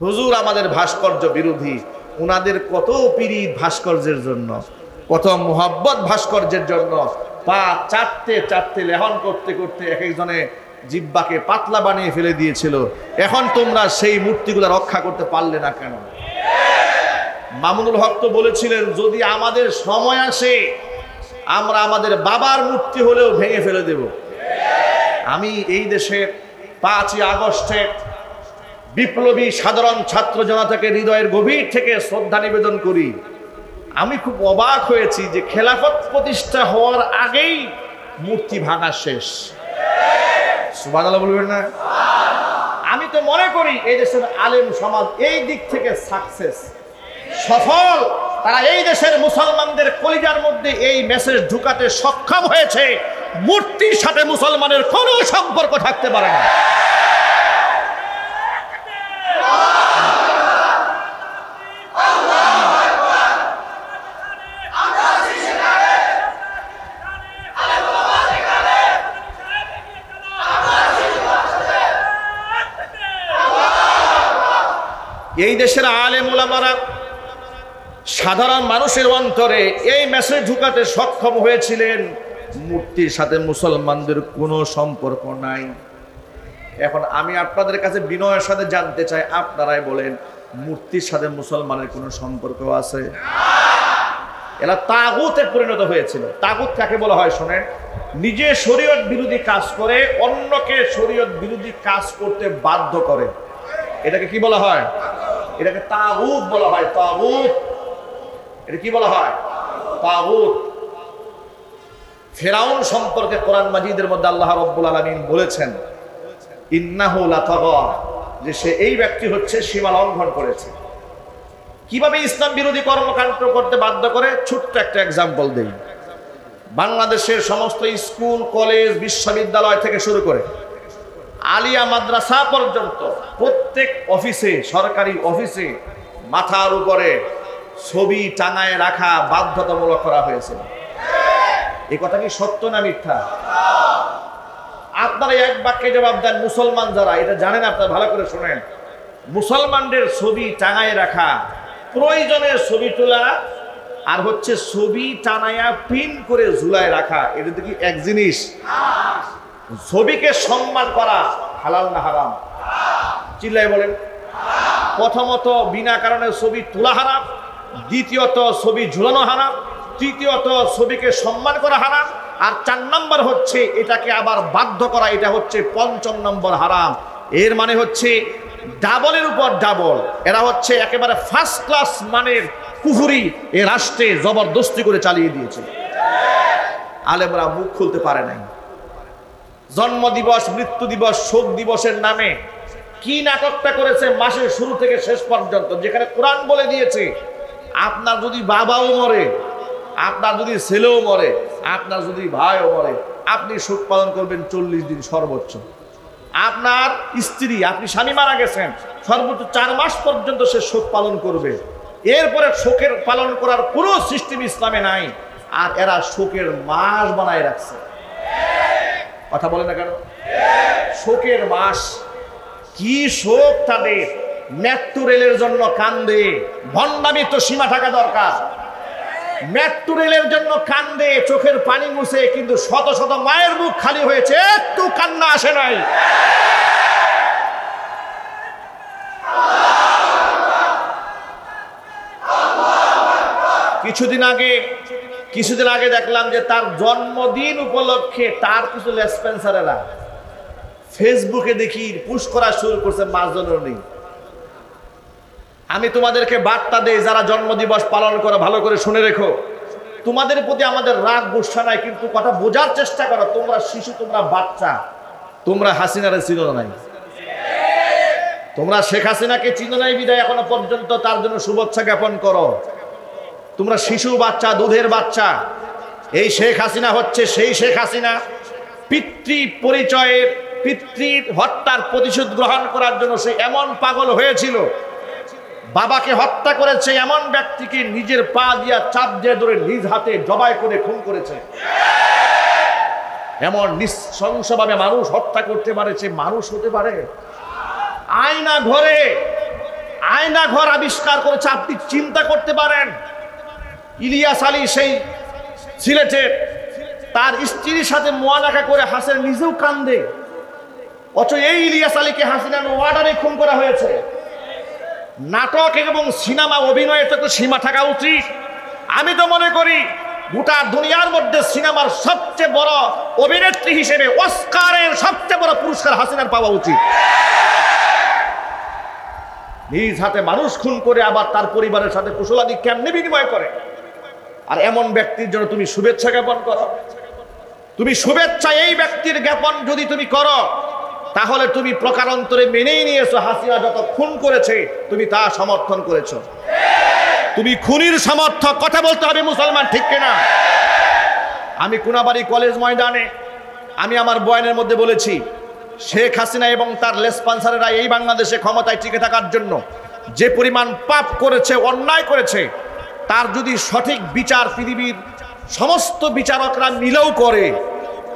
হুজুর আমাদের ভাস্কর্য বিরোধী, উনাদের কত পীড়িত ভাস্কর্যের জন্য, কত মোহাব্বত ভাস্কর্যের জন্য, পা চাটতে চাটতে লেহন করতে করতে এক একজনে জিব্বাকে পাতলা বানিয়ে ফেলে দিয়েছিল। এখন তোমরা সেই মূর্তিগুলো রক্ষা করতে পারলে না কেন? মামুনুল হক তো বলেছিলেন, যদি আমাদের সময় আসে আমরা আমাদের বাবার মূর্তি হলেও ভেঙে ফেলে দেব। আমি এই দেশের 5ই আগস্টে বিপ্লবী সাধারণ ছাত্র জনতাকে হৃদয়ের গভীর থেকে শ্রদ্ধা নিবেদন করি। আমি খুব অবাক হয়েছি যে খেলাফত প্রতিষ্ঠা হওয়ার আগেই মূর্তি ভাঙা শেষ। সুবহানাল্লাহ বলবেন না? আমি তো মনে করি এই দেশের আলেম সমাজ এই দিক থেকে সাকসেস, সফল। তারা এই দেশের মুসলমানদের কলিজার মধ্যে এই মেসেজ ঢুকাতে সক্ষম হয়েছে, মূর্তির সাথে মুসলমানের কোনো সম্পর্ক থাকতে পারে না। এই দেশের আলেম উলামারা সাধারণ মানুষের অন্তরে এই মেসেজ ঢুকাতে সক্ষম হয়েছিলেন, মূর্তির সাথে মুসলমানদের কোনো সম্পর্ক নাই। এখন আমি আপনাদের কাছে বিনয়ের সাথে জানতে চাই, আপনারাই বলেন, মূর্তির সাথে মুসলমানের কোনো সম্পর্ক আছে? এরা তাগুতে পরিণত হয়েছিল। তাগুত কাকে বলা হয় শোনেন? নিজে শরীয়ত বিরোধী কাজ করে অন্যকে শরীয়ত বিরোধী কাজ করতে বাধ্য করে, এটাকে কি বলা হয়? এটাকে তাগুত বলা হয়। তাগুত, এটা কি বলা হয়? তাগুত। ফিরআউন সম্পর্কে কোরআন মাজিদের মধ্যে আল্লাহ রাব্বুল আলামিন বলেছেন, ইন্নাহু লাতাগা, যে সে এই ব্যক্তি হচ্ছে সীমা লঙ্ঘন করেছে। কিভাবে ইসলাম বিরোধী কর্মকাণ্ড করতে বাধ্য করে? ছোট্ট একটা এক্সাম্পল দেই। বাংলাদেশের সমস্ত স্কুল, কলেজ, বিশ্ববিদ্যালয় থেকে শুরু করে আলিয়া মাদ্রাসা পর্যন্ত প্রত্যেক অফিসে, সরকারি অফিসে মাথার উপরে ছবি টাঙায় রাখা বাধ্যতামূলক করা হয়েছে। এই কথা কি সত্য না মিথ্যা? আপনারা এক বাক্যে জবাব দেন। মুসলমান যারা এটা জানেন, আপনারা ভালো করে শুনেন, মুসলমানদের ছবি টাঙায় রাখা, প্রয়োজনের ছবি তোলা, আর হচ্ছে ছবি টানায়া পিন করে ঝুলায় রাখা, এটা কি এক জিনিস? ছবিকে সম্মান করা হালাল না হারাম? চিল্লায় বলেন। প্রথমত বিনা কারণে ছবি তোলা হারাম, দ্বিতীয়ত ছবি ঝুলানো হারাম, তৃতীয়ত ছবিকে সম্মান করা হারাম, আর 4 নম্বর হচ্ছে এটাকে আবার বাধ্য করা, এটা হচ্ছে 5ম নম্বর হারাম। এর মানে হচ্ছে ডাবলের উপর ডাবল। এরা হচ্ছে একেবারে ফার্স্ট ক্লাস মানের কুফরি এ রাষ্ট্রে জবরদস্তি করে চালিয়ে দিয়েছে। আলেমরা মুখ খুলতে পারে নাই। জন্ম দিবস, মৃত্যু দিবস, শোক দিবসের নামে কি নাটকটা করেছে মাসের শুরু থেকে শেষ পর্যন্ত, যেখানে কোরআন বলে দিয়েছে আপনার যদি বাবাও মরে, আপনার যদি ছেলেও মরে, আপনার যদি ভাইও মরে, আপনি শোক পালন করবেন 40 দিন সর্বোচ্চ। আপনার স্ত্রী, আপনি স্বামী মারা গেছেন, সর্বোচ্চ 4 মাস পর্যন্ত সে শোক পালন করবে। এরপরে শোকের পালন করার কোনো সিস্টেম ইসলামে নাই। আর এরা শোকের মাস বানায় রাখছে। কথা বলে না কেন? শোকের মাস। কি শোক তাদের! মেট্রো রেলের জন্য কান্দে, ভণ্ডামি তো সীমা থাকা দরকার। মেট্রো রেলের জন্য কান্দে, চোখের পানি মুছে, কিন্তু শত শত মায়ের মুখ খালি হয়েছে, একটু কান্না আসে নাই। কিছুদিন আগে দেখলাম যে তার জন্মদিন উপলক্ষে তার কিছু লেসপেন্সারেরা ফেসবুকে দেখি পুশ করা শুরু করছে মাসজননী। আমি তোমাদেরকে বার্তা দেই, যারা জন্মদিবস পালন করো ভালো করে শুনে রেখো, তোমাদের প্রতি আমাদের রাগ গুসা নাই, কিন্তু কথা বোঝার চেষ্টা করো। তোমরা শিশু, তোমরা বাচ্চা, তোমরা হাসিনারে চিনো নাই, তোমরা শেখ হাসিনাকে চিনো নাই বিদায় এখনো পর্যন্ত তার জন্য শুভেচ্ছা জ্ঞাপন করো। তোমরা শিশু, বাচ্চা, দুধের বাচ্চা। এই শেখ হাসিনা হচ্ছে সেই শেখ হাসিনা পিতৃ পরিচয়ের, পিতৃ হত্যার প্রতিশোধ গ্রহণ করার জন্য সে এমন পাগল হয়েছিল, বাবাকে হত্যা করেছে এমন ব্যক্তিকে নিজের পা দিয়া চাপ দিয়ে ধরে নিজ হাতে জবাই করে খুন করেছে। এমন নৃশংসভাবে মানুষ হত্যা করতে পারে, সে মানুষ হতে পারে? আয়না ঘরে আয়না ঘর আবিষ্কার করেছে। আপনি চিন্তা করতে পারেন, ইলিয়াস আলী সেই সিলেটের তার স্ত্রীর সাথে মুআনাকা করে হাসিনা নিজেও কান্দে, অথচ এই ইলিয়াস আলীকে হাসিনা ওয়ার্ডারে খুন করা হয়েছে। নাটক এবং সিনেমা অভিনয়ের তো সীমা থাকা উচিত। আমি তো মনে করি গোটা দুনিয়ার মধ্যে সিনেমার সবচেয়ে বড় অভিনেত্রী হিসেবে অস্কারের সবচেয়ে বড় পুরস্কার হাসিনার পাওয়া উচিত। নিজ হাতে মানুষ খুন করে আবার তার পরিবারের সাথে কুশলাদি কেমনে বিনিময় করে। আর এমন ব্যক্তির জন্য তুমি শুভেচ্ছা জ্ঞাপন করো। তুমি শুভেচ্ছা এই ব্যক্তির জ্ঞাপন যদি তুমি করো, তাহলে তুমি প্রকারান্তরে মেনেই নিয়েছো হাসিনা যত খুন করেছে তুমি তা সমর্থন করেছো। তুমি খুনির সমর্থক, কথা বলতে হবে মুসলমান, ঠিক কিনা? আমি কোনাবাড়ি কলেজ ময়দানে আমি আমার বয়ানের মধ্যে বলেছি, শেখ হাসিনা এবং তার লেসপন্সারেরা এই বাংলাদেশে ক্ষমতায় টিকে থাকার জন্য যে পরিমাণ পাপ করেছে, অন্যায় করেছে, তার যদি সঠিক বিচার পৃথিবীর সমস্ত বিচারকরা মিলেও করে,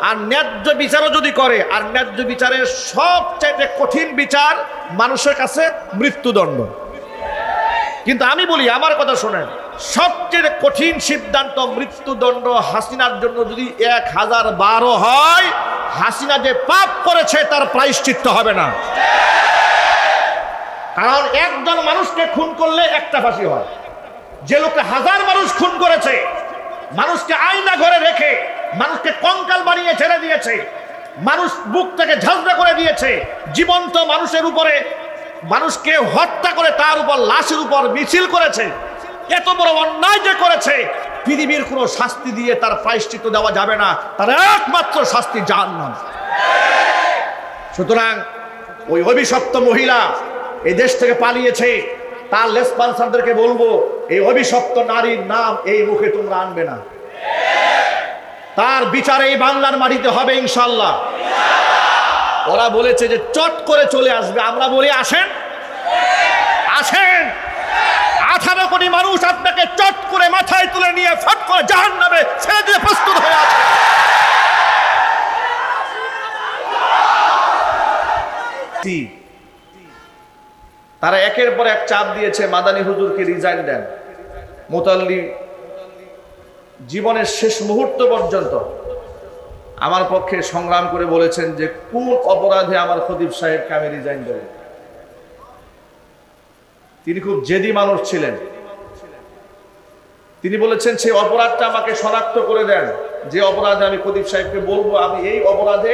আর ন্যায্য বিচারও যদি করে, আর ন্যায্য বিচারের সবচাইতে কঠিন বিচার মানুষের কাছে মৃত্যুদণ্ড। কিন্তু আমি বলি, আমার কথা শোনেন, সবচেয়ে কঠিন সিদ্ধান্ত মৃত্যুদণ্ড হাসিনার জন্য যদি 1012 হয়, হাসিনা যে পাপ করেছে তার প্রায়শ্চিত্ত হবে না। কারণ একজন মানুষকে খুন করলে একটা ফাঁসি হয়, যে লোকটা 1000 মানুষ খুন করেছে, মানুষকে আয়না ঘরে রেখে মানুষকে কঙ্কাল বানিয়ে ছেড়ে দিয়েছে, মানুষ বুক থেকে ঝাঁঝরা করে দিয়েছে, জীবন্ত মানুষের উপরে মানুষকে হত্যা করে তার উপর লাশের উপর মিছিল করেছে, এত বড় অন্যায় যে করেছে, পৃথিবীর কোনো শাস্তি দিয়ে তার প্রায়শ্চিত্ত দেওয়া যাবে না, তার একমাত্র শাস্তি জাহান্নাম। সুতরাং ওই অভিশপ্ত মহিলা এই দেশ থেকে পালিয়েছে, তার লেসপন্সারদেরকে বলবো, এই অভিশপ্ত নারীর নাম এই মুখে তোমরা আনবে না। তার বিচার এই বাংলার মাটিতে হবে ইনশাআল্লাহ। ওরা বলেছে যে চট করে চলে আসবে, আমরা বলি আসেন, আসেন। 18 কোটি মানুষ আপনাকে চট করে মাথায় তুলে নিয়ে ফট করে জাহান্নামে ছেড়ে দিয়ে প্রস্তুত হয়ে আছে। তারা একের পর এক চাপ দিয়েছে, মাদানী হুজুরকে রিজাইন দেন। মোতাল্লি জীবনের শেষ মুহূর্ত পর্যন্ত আমার পক্ষে সংগ্রাম করে বলেছেন যে কোন অপরাধে আমার খতিব সাহেবকে আমি রিজাইন দেব। তিনি খুব জেদি মানুষ ছিলেন। তিনি বলেছেন সেই অপরাধটা আমাকে শনাক্ত করে দেন, যে অপরাধে আমি খতিব সাহেবকে বলবো আমি এই অপরাধে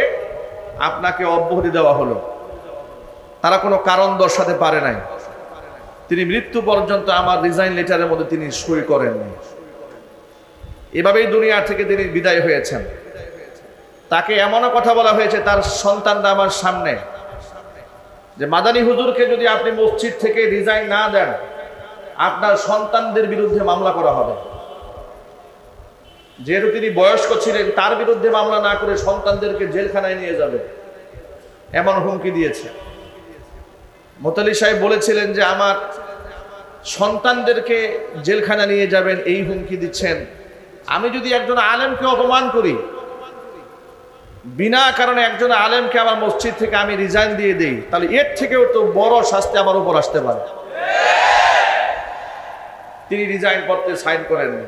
আপনাকে অব্যাহতি দেওয়া হলো। তারা কোনো কারণ দর্শাতে পারে নাই। তিনি মৃত্যু পর্যন্ত আমার রিজাইন লেটারের মধ্যে তিনি সই করেননি। এভাবেই দুনিয়া থেকে তিনি বিদায় হয়েছেন। তাকে এমনও কথা বলা হয়েছে তার সন্তানরা আমার সামনে, যে মাদানী হুজুরকে যদি আপনি মসজিদ থেকে রিজাইন না দেন, আপনার সন্তানদের বিরুদ্ধে মামলা করা হবে। যেহেতু তিনি বয়স্ক ছিলেন, তার বিরুদ্ধে মামলা না করে সন্তানদেরকে জেলখানায় নিয়ে যাবে, এমন হুমকি দিয়েছে। মোতালি সাহেব বলেছিলেন যে আমার সন্তানদেরকে জেলখানা নিয়ে যাবেন, এই হুমকি দিচ্ছেন। আমি যদি একজন আলেমকে অপমান করি, বিনা কারণে একজন আলেমকে আমার মসজিদ থেকে আমি রিজাইন দিয়ে দিই, তাহলে এর থেকেও তো বড় শাস্তি আমার উপর আসতে পারে। তিনি রিজাইন পত্রে সাইন করেননি।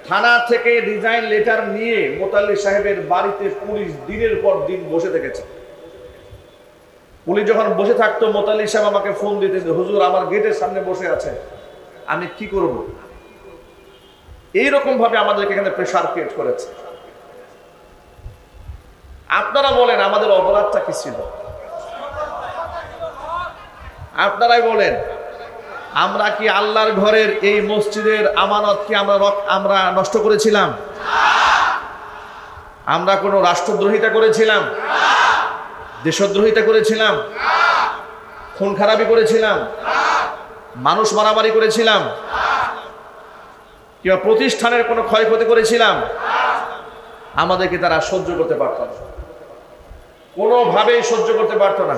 থানা থেকে রিজাইন লেটার নিয়ে মোতাল্লি সাহেবের বাড়িতে পুলিশ দিনের পর দিন বসে থেকেছে। পুলিশ যখন বসে থাকতো, মোতাল্লি সাহেব আমাকে ফোন দিতেন, হুজুর আমার গেটের সামনে বসে আছে, আমি কি করব? এইরকম ভাবে আমাদেরকে এখানে প্রেসার ক্রিয়েট করেছে। আপনারা বলেন আমাদের অপরাধটা কি ছিল? আপনারাই বলেন, আমরা কি আল্লাহর ঘরের এই মসজিদের আমানত কি আমরা নষ্ট করেছিলাম? আমরা কোনো রাষ্ট্রদ্রোহিতা করেছিলাম? দেশদ্রোহিতা করেছিলাম? খুন খারাপি করেছিলাম? মানুষ মারামারি করেছিলাম? কিংবা প্রতিষ্ঠানের কোনো ক্ষয়ক্ষতি করেছিলাম? আমাদেরকে তারা সহ্য করতে পারত না, কোনোভাবেই সহ্য করতে পারত না।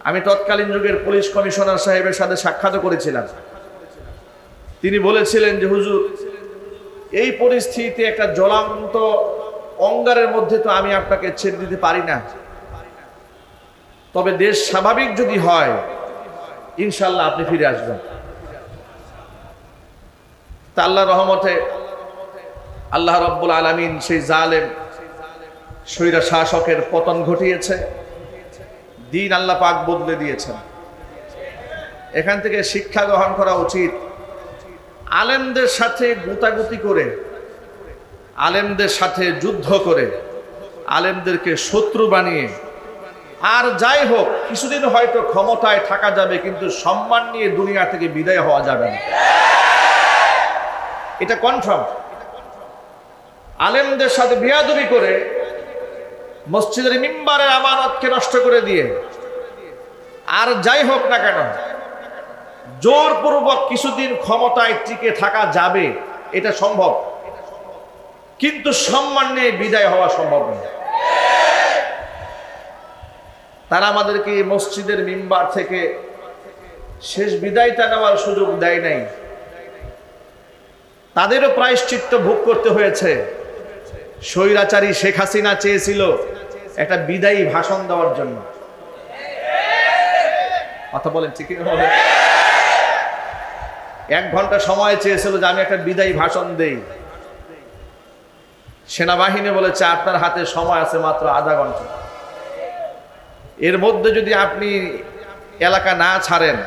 আমি তৎকালীন যুগের পুলিশ কমিশনার সাহেবের সাথে সাক্ষাৎ করেছিলাম। তিনি বলেছিলেন যে হুজুর, এই পরিস্থিতিতে একটা জ্বলন্ত অঙ্গারের মধ্যে তো আমি আপনাকে ছেড়ে দিতে পারি না, তবে দেশ স্বাভাবিক যদি হয় ইনশাল্লাহ আপনি ফিরে আসবেন। তা আল্লাহর রহমতে আল্লাহ রাব্বুল আলামিন সেই জালেম স্বৈরা শাসকের পতন ঘটিয়েছে, দিন আল্লাহ পাক বদলে দিয়েছেন। এখান থেকে শিক্ষা গ্রহণ করা উচিত, আলেমদের সাথে গুতাগুতি করে, আলেমদের সাথে যুদ্ধ করে, আলেমদেরকে শত্রু বানিয়ে, আর যাই হোক কিছুদিন হয়তো ক্ষমতায় থাকা যাবে, কিন্তু সম্মান নিয়ে দুনিয়া থেকে বিদায় হওয়া যাবে না, এটা কনফার্ম। আলেমদের সাথে বিয়াদবি করে, মসজিদের মিম্বারের আমানতকে নষ্ট করে দিয়ে, আর যাই হোক না কেন জোরপূর্বক কিছুদিন ক্ষমতায় টিকে থাকা যাবে, এটা সম্ভব, কিন্তু সম্মান নিয়ে বিদায় হওয়া সম্ভব নয়। তারা আমাদেরকে মসজিদের মিম্বার থেকে শেষ বিদায়টা নেওয়ার সুযোগ দেয় নাই, তাদেরও প্রায়শ্চিত্ত ভোগ করতে হয়েছে। স্বৈরাচারী শেখ হাসিনা চেয়েছিল একটা বিদায়ী ভাষণ দেওয়ার জন্য, কথা বলেন ঠিক না? 1 ঘন্টা সময় চেয়েছিল যে আমি একটা বিদায়ী ভাষণ দেই। সেনাবাহিনী বলেছে আপনার হাতে সময় আছে মাত্র আধা ঘন্টা, এর মধ্যে যদি আপনি এলাকা না ছাড়েন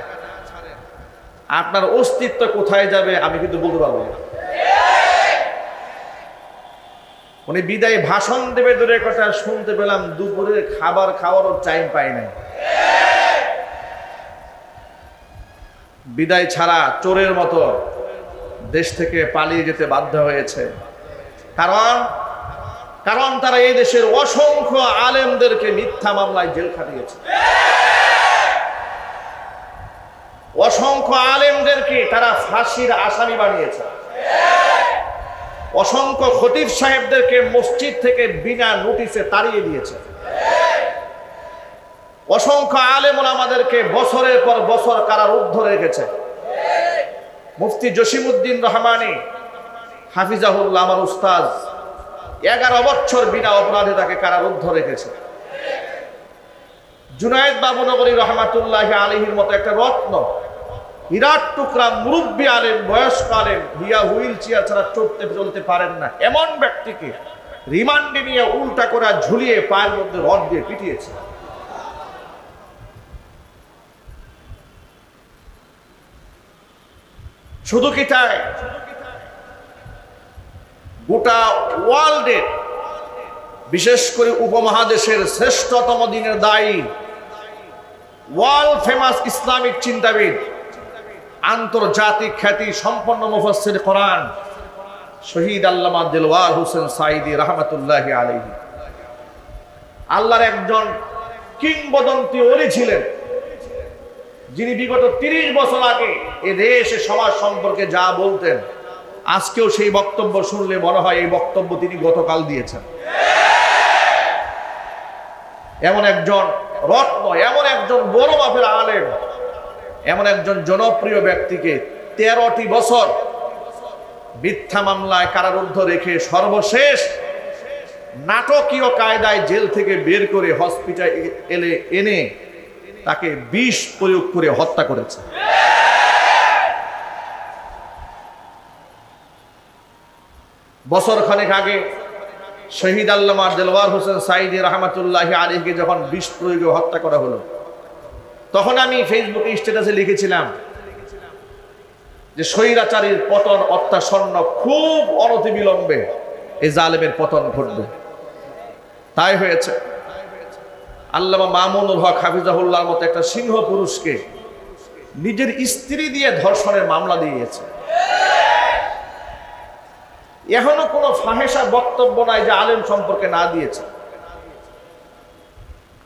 আপনার অস্তিত্ব কোথায় যাবে আমি কিন্তু বলতে পারবো না। উনি বিদায়ী ভাষণ দেবে দূরের কথা, শুনতে পেলাম দুপুরে খাবার খাওয়ারও টাইম পাই নাই। বিদায় ছাড়া চোরের মতো দেশ থেকে পালিয়ে যেতে বাধ্য হয়েছে, কারণ তারা এই দেশের অসংখ্য আলেমদেরকে মিথ্যা মামলায় জেল খাটিয়েছে, অসংখ্য আলেমদেরকে তারা ফাঁসির আসামি বানিয়েছে, অসংখ্য খতিব সাহেবদেরকে মসজিদ থেকে বিনা নোটিশে তাড়িয়ে দিয়েছে, অসংখ্য আলেম ওলামাদেরকে বছরের পর বছর কারারুদ্ধ রেখেছে। মুফতি জসিমউদ্দিন রহমানী হাফিজাহুল্লাহ আমার উস্তাদ 11 বছর বিনা অপরাধে তাকে কারারুদ্ধ রেখেছে। জুনায়েদ বাবুনগরী রহমাতুল্লাহি আলাইহির মতো একটা রত্ন, বিরাট টুকরা মুরব্বী আলেম, বয়স্ক আলেম, হুইল চেয়ার ছাড়া চলতে পারেন না, এমন ব্যক্তিকে রিমান্ডে নিয়ে উল্টা করে ঝুলিয়ে পায়ের মধ্যে রড দিয়ে পিটিয়েছে। শুধু কি তাই, গোটা ওয়ার্ল্ডের বিশেষ করে উপমহাদেশের শ্রেষ্ঠতম দিনের দায়ী, ওয়ার্ল্ড ফেমাস ইসলামিক চিন্তাবিদ, আন্তর্জাতিক খ্যাতি সম্পন্ন মুফাসসির কোরআন শহীদ আল্লামা দেলওয়ার হোসেন সাঈদী রাহমাতুল্লাহি আলাইহি আল্লাহর একজন কিংবদন্তি ওলি ছিলেন, যিনি বিগত 30 বছর আগে এ দেশে সমাজ সম্পর্কে যা বলতেন, আজকেও সেই বক্তব্য শুনলে মনে হয় এই বক্তব্য তিনি গতকাল দিয়েছেন। এমন একজন রত্ন, এমন একজন বড় মাপের আলেম, এমন একজন জনপ্রিয় ব্যক্তিকে 13টি বছর মিথ্যা মামলায় কারারুদ্ধ রেখে সর্বশেষ নাটকীয় কায়দায় জেল থেকে বের করে হসপিটালে এনে তাকে বিষ প্রয়োগ করে হত্যা করেছে। বছর খানেক আগে শহীদ আল্লামা দেলওয়ার হোসেন সাঈদী রাহমাতুল্লাহি আলাইহিকে যখন বিষ প্রয়োগে হত্যা করা হলো, তখন আমি ফেসবুকে স্ট্যাটাসে লিখেছিলাম যে স্বৈরাচারীর পতন অত্যাসন্ন, খুব অনতিবিলম্বে এই জালেমের পতন ঘটবে। তাই হয়েছে। আল্লামা মামুনুল হক হাফিজাহুল্লাহর মতো একটা সিংহ পুরুষকে নিজের স্ত্রী দিয়ে ধর্ষণের মামলা দিয়েছে। এখনো কোনো ফাহেসা বক্তব্য নাই যে আলেম সম্পর্কে না দিয়েছে।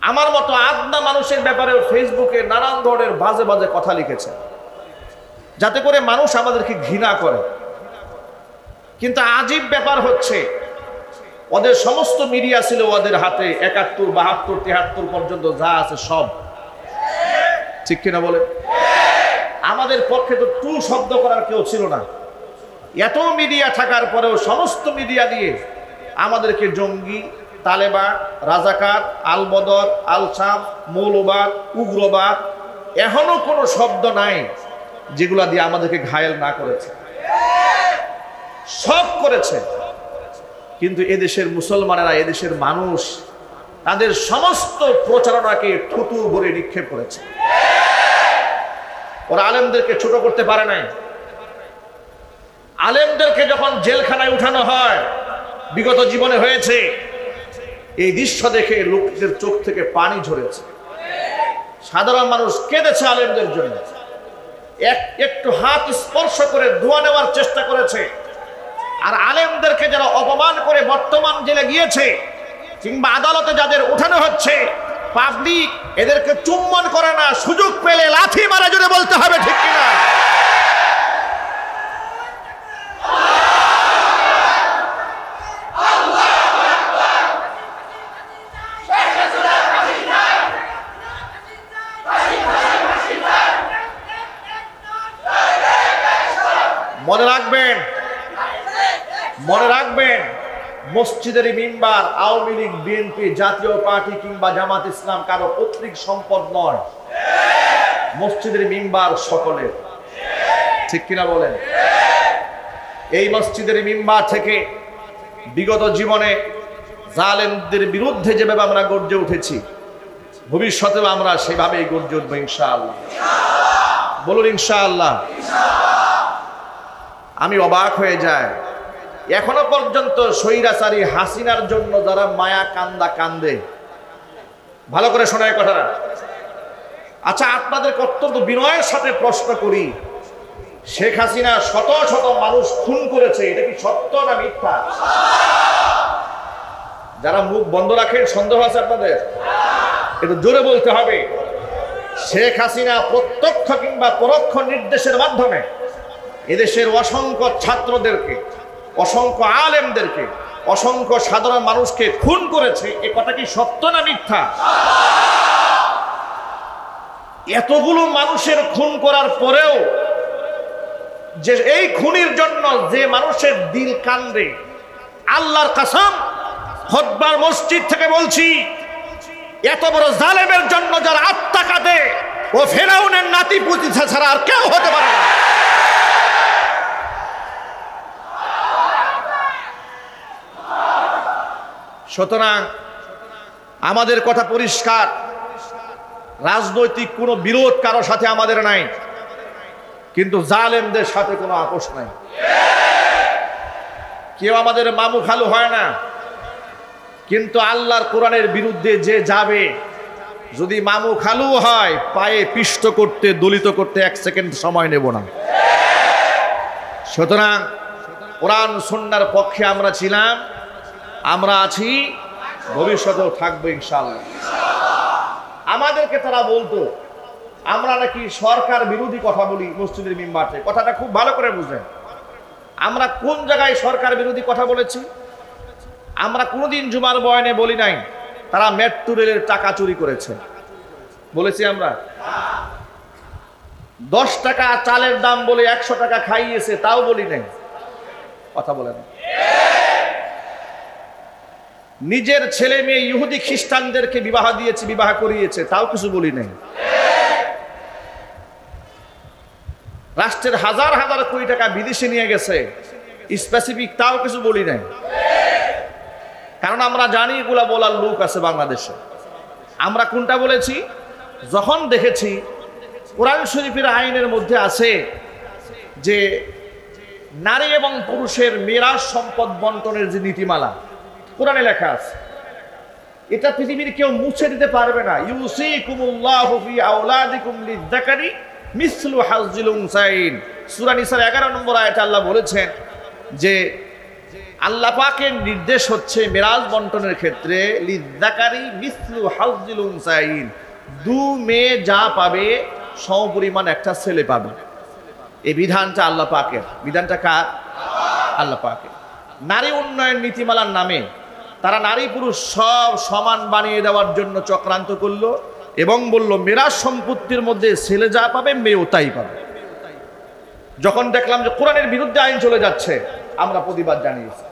আমার মতো আদনা মানুষের ব্যাপারে ফেসবুকে নানান ধরনের বাজে বাজে কথা লিখেছে, যাতে করে মানুষ আমাদেরকে ঘৃণা করে। কিন্তু আজীব ব্যাপার হচ্ছে, ওদের সমস্ত মিডিয়া ছিল ওদের হাতে, 71, 72, 73 পর্যন্ত যা আছে সব, ঠিক কিনা বলে? আমাদের পক্ষে তো টু শব্দ করার কেউ ছিল না। এত মিডিয়া থাকার পরেও সমস্ত মিডিয়া দিয়ে আমাদেরকে জঙ্গি, তালেবান, রাজাকার, আল বদর, আল শাম, মৌলবাদ, উগ্রবাদ, এখনো কোনো শব্দ নাই যেগুলা দিয়ে আমাদেরকে ঘায়েল না করেছে। সব করেছে, কিন্তু এদেশের মুসলমানেরা, এদেশের মানুষ তাদের সমস্ত প্রচারণাকে থুতু ভরে নিক্ষেপ করেছে। ওরা আলেমদেরকে ছোট করতে পারে নাই। আলেমদেরকে যখন জেলখানায় উঠানো হয়, বিগত জীবনে হয়েছে, এই দৃশ্য দেখে লোকদের চোখ থেকে পানি ঝরেছে। সাধারণ মানুষ কেঁদেছে আলেমদের জন্য, একটু হাত স্পর্শ করে দোয়া নেওয়ার চেষ্টা করেছে। আর আলেমদেরকে যারা অপমান করে বর্তমান জেলে গিয়েছে কিংবা আদালতে যাদের উঠানো হচ্ছে, পাবলিক এদেরকে চুম্বন করে না, সুযোগ পেলে লাথি মারা জুড়ে বলতে হবে, ঠিক কিনা? মনে রাখবেন, মনে রাখবেন, মসজিদের মিম্বার আওয়ামী লীগ, বিএনপি, জাতীয় পার্টি কিংবা জামাত ইসলাম কারো পৈতৃক সম্পদ নয়। মসজিদের মিম্বার সকলের, ঠিক কিনা বলেন? এই মসজিদের মিম্বার থেকে বিগত জীবনে জালেমদের বিরুদ্ধে যেভাবে আমরা গর্জে উঠেছি, ভবিষ্যতেও আমরা সেভাবেই গর্জে উঠবো ইনশাআল্লাহ। বলুন ইনশাআল্লাহ। আমি অবাক হয়ে যাই, এখনো পর্যন্ত স্বৈরাচারী হাসিনার জন্য যারা মায়া কান্দা কান্দে, ভালো করে শোনায় কথাটা। আচ্ছা, আপনাদেরকে অত্যন্ত বিনয়ের সাথে প্রশ্ন করি, শেখ হাসিনা শত শত মানুষ খুন করেছে, এটা কি সত্য না মিথ্যা? যারা মুখ বন্ধ রাখেন, সন্দেহ আছে আপনাদের? এটা জোরে বলতে হবে। শেখ হাসিনা প্রত্যক্ষ কিংবা পরোক্ষ নির্দেশের মাধ্যমে এদেশের অসংখ্য ছাত্রদেরকে, অসংখ্য আলেমদেরকে, অসংখ্য সাধারণ মানুষকে খুন করেছে। এ কথা কি সত্য না মিথ্যা? এতগুলো মানুষের খুন করার পরেও যে এই খুনির জন্য যে মানুষের দিল কান্দে, আল্লাহর কসম, খুতবার মসজিদ থেকে বলছি, এত বড় জালেমের জন্য যারা আত্মা কাঁদে, ও ফেরাউনের নাতি পুতি ছাড়া আর কেউ হতে পারে না। সুতরাং আমাদের কথা পরিষ্কার, রাজনৈতিক কোনো বিরোধ কারো সাথে আমাদের নাই, কিন্তু জালেমদের সাথে কোনো আপোষ নাই। কেউ আমাদের মামু খালু হয় না, কিন্তু আল্লাহর কোরআনের বিরুদ্ধে যে যাবে, যদি মামু খালু হয়, পায়ে পিষ্ট করতে, দলিত করতে 1 সেকেন্ড সময় নেব না। সুতরাং কোরআন সুন্নাহর পক্ষে আমরা ছিলাম, আমরা আছি, ভবিষ্যতেও থাকবো ইনশাআল্লাহ। আমাদেরকে তারা বলতো আমরা নাকি সরকার বিরোধী কথা বলি মসজিদের মিম্বারে। কথাটা খুব ভালো করে বুঝেন। আমরা কোন জায়গায় সরকার বিরোধী কথা বলেছি? আমরা কোনোদিন জুমার বয়ানে বলি নাই তারা মেট্রো রেলের টাকা চুরি করেছে, বলেছি আমরা? 10 টাকা চালের দাম বলে 100 টাকা খাইয়েছে, তাও বলি নাই। কথা বলে না। নিজের ছেলে মেয়ে ইহুদি খ্রিস্টানদেরকে বিবাহ দিয়েছে, বিবাহ করিয়েছে, তাও কিছু বলি নাই। রাষ্ট্রের হাজার হাজার কোটি টাকা বিদেশে নিয়ে গেছে, স্পেসিফিক, তাও কিছু বলি নাই। কারণ আমরা জানি এগুলা বলার লোক আছে বাংলাদেশে। আমরা কোনটা বলেছি? যখন দেখেছি কোরআন শরীফের আইনের মধ্যে আছে যে নারী এবং পুরুষের মিরাস সম্পদ বন্টনের যে নীতিমালা কোরআনে লেখা আছে, এটা পৃথিবীর কেউ মুছে দিতে পারবে না। ইউসিকুমুল্লাহু ফি আওলাদিকুম লিয-যাকারি মিসলু হাযযিল উনসাইন। সূরা নিসার 11 নম্বর আয়াতে আল্লাহ বলেছেন যে আল্লাহ পাকের নির্দেশ হচ্ছে মিরাস বন্টনের ক্ষেত্রে লিয-যাকারি মিসলু হাযযিল উনসাইন, 2 মেয়ে যা পাবে সমপরিমাণ একটা ছেলে পাবে। এই বিধানটা আল্লাহ পাকের। বিধানটা কার? আল্লাহ পাকের। নারী উন্নয়ন নীতিমালার নামে তারা নারী পুরুষ সব সমান বানিয়ে দেওয়ার জন্য চক্রান্ত করলো এবং বলল মিরাস সম্পত্তির মধ্যে ছেলে যা পাবে মেয়েও তাই পাবে। যখন দেখলাম যে কোরআনের বিরুদ্ধে আইন চলে যাচ্ছে, আমরা প্রতিবাদ জানিয়েছি।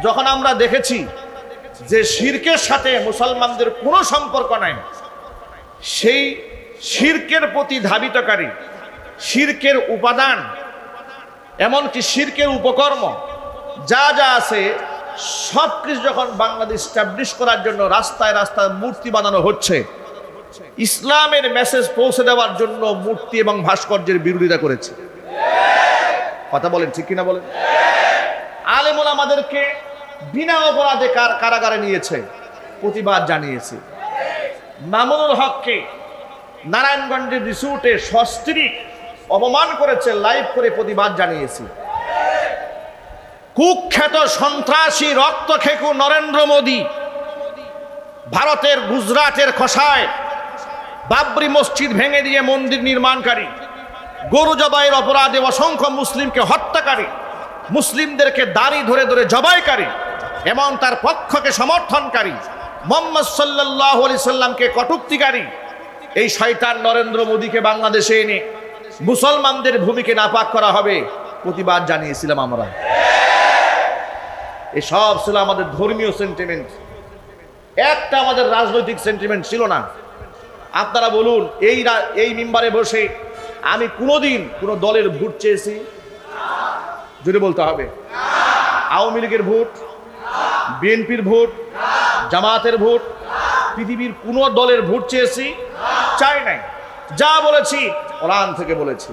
যখন আমরা দেখেছি যে শিরকের সাথে মুসলমানদের কোনো সম্পর্ক নাই, সেই শিরকের প্রতি ধাবিতকারী, শিরকের উপাদান, এমনকি শিরকের উপকর্ম যা যা আছে সব কিছু যখন বাংলাদেশ স্টাবলিশ করার জন্য রাস্তায় রাস্তায় মূর্তি বানানো হচ্ছে, ইসলামের মেসেজ পৌঁছে দেওয়ার জন্য মূর্তি এবং ভাস্কর্যের বিরোধিতা করেছে। কথা বলেন ঠিক কিনা বলেন? আলেম ওলামাদেরকে বিনা অপরাধে কারাগারে নিয়েছে, প্রতিবাদ জানিয়েছে। মামুনুল হককে নারায়ণগঞ্জের রিসোর্টে সস্ত্রীক অপমান করেছে, লাইভ করে প্রতিবাদ জানিয়েছে। কুখ্যাত সন্ত্রাসী রক্তখেকু নরেন্দ্র মোদী ভারতের গুজরাটের খসায় বাবরি মসজিদ ভেঙে দিয়ে মন্দির নির্মাণকারী, গরু জবাইয়ের অপরাধে অসংখ্য মুসলিমকে হত্যাকারী, মুসলিমদেরকে দাড়ি ধরে ধরে জবাইকারী এবং তার পক্ষকে সমর্থনকারী, মুহাম্মদ সাল্লাল্লাহু আলাইহি সাল্লামকে কটূক্তিকারী এই শয়তান নরেন্দ্র মোদীকে বাংলাদেশে এনে মুসলমানদের ভূমিকে নাপাক করা হবে প্রতিবাদ জানিয়েছিলাম আমরা। এই সব ছিল আমাদের ধর্মীয় সেন্টিমেন্ট, একটা আমাদের রাজনৈতিক সেন্টিমেন্ট ছিল না। আপনারা বলুন, এই মিম্বারে বসে আমি কোনোদিন কোনো দলের ভোট চেয়েছি? জোরে বলতে হবে। আওয়ামী লীগের ভোট, বিএনপির ভোট, জামাতের ভোট, পৃথিবীর কোনো দলের ভোট চেয়েছি? চাই নাই। যা বলেছি কোরআন থেকে বলেছি।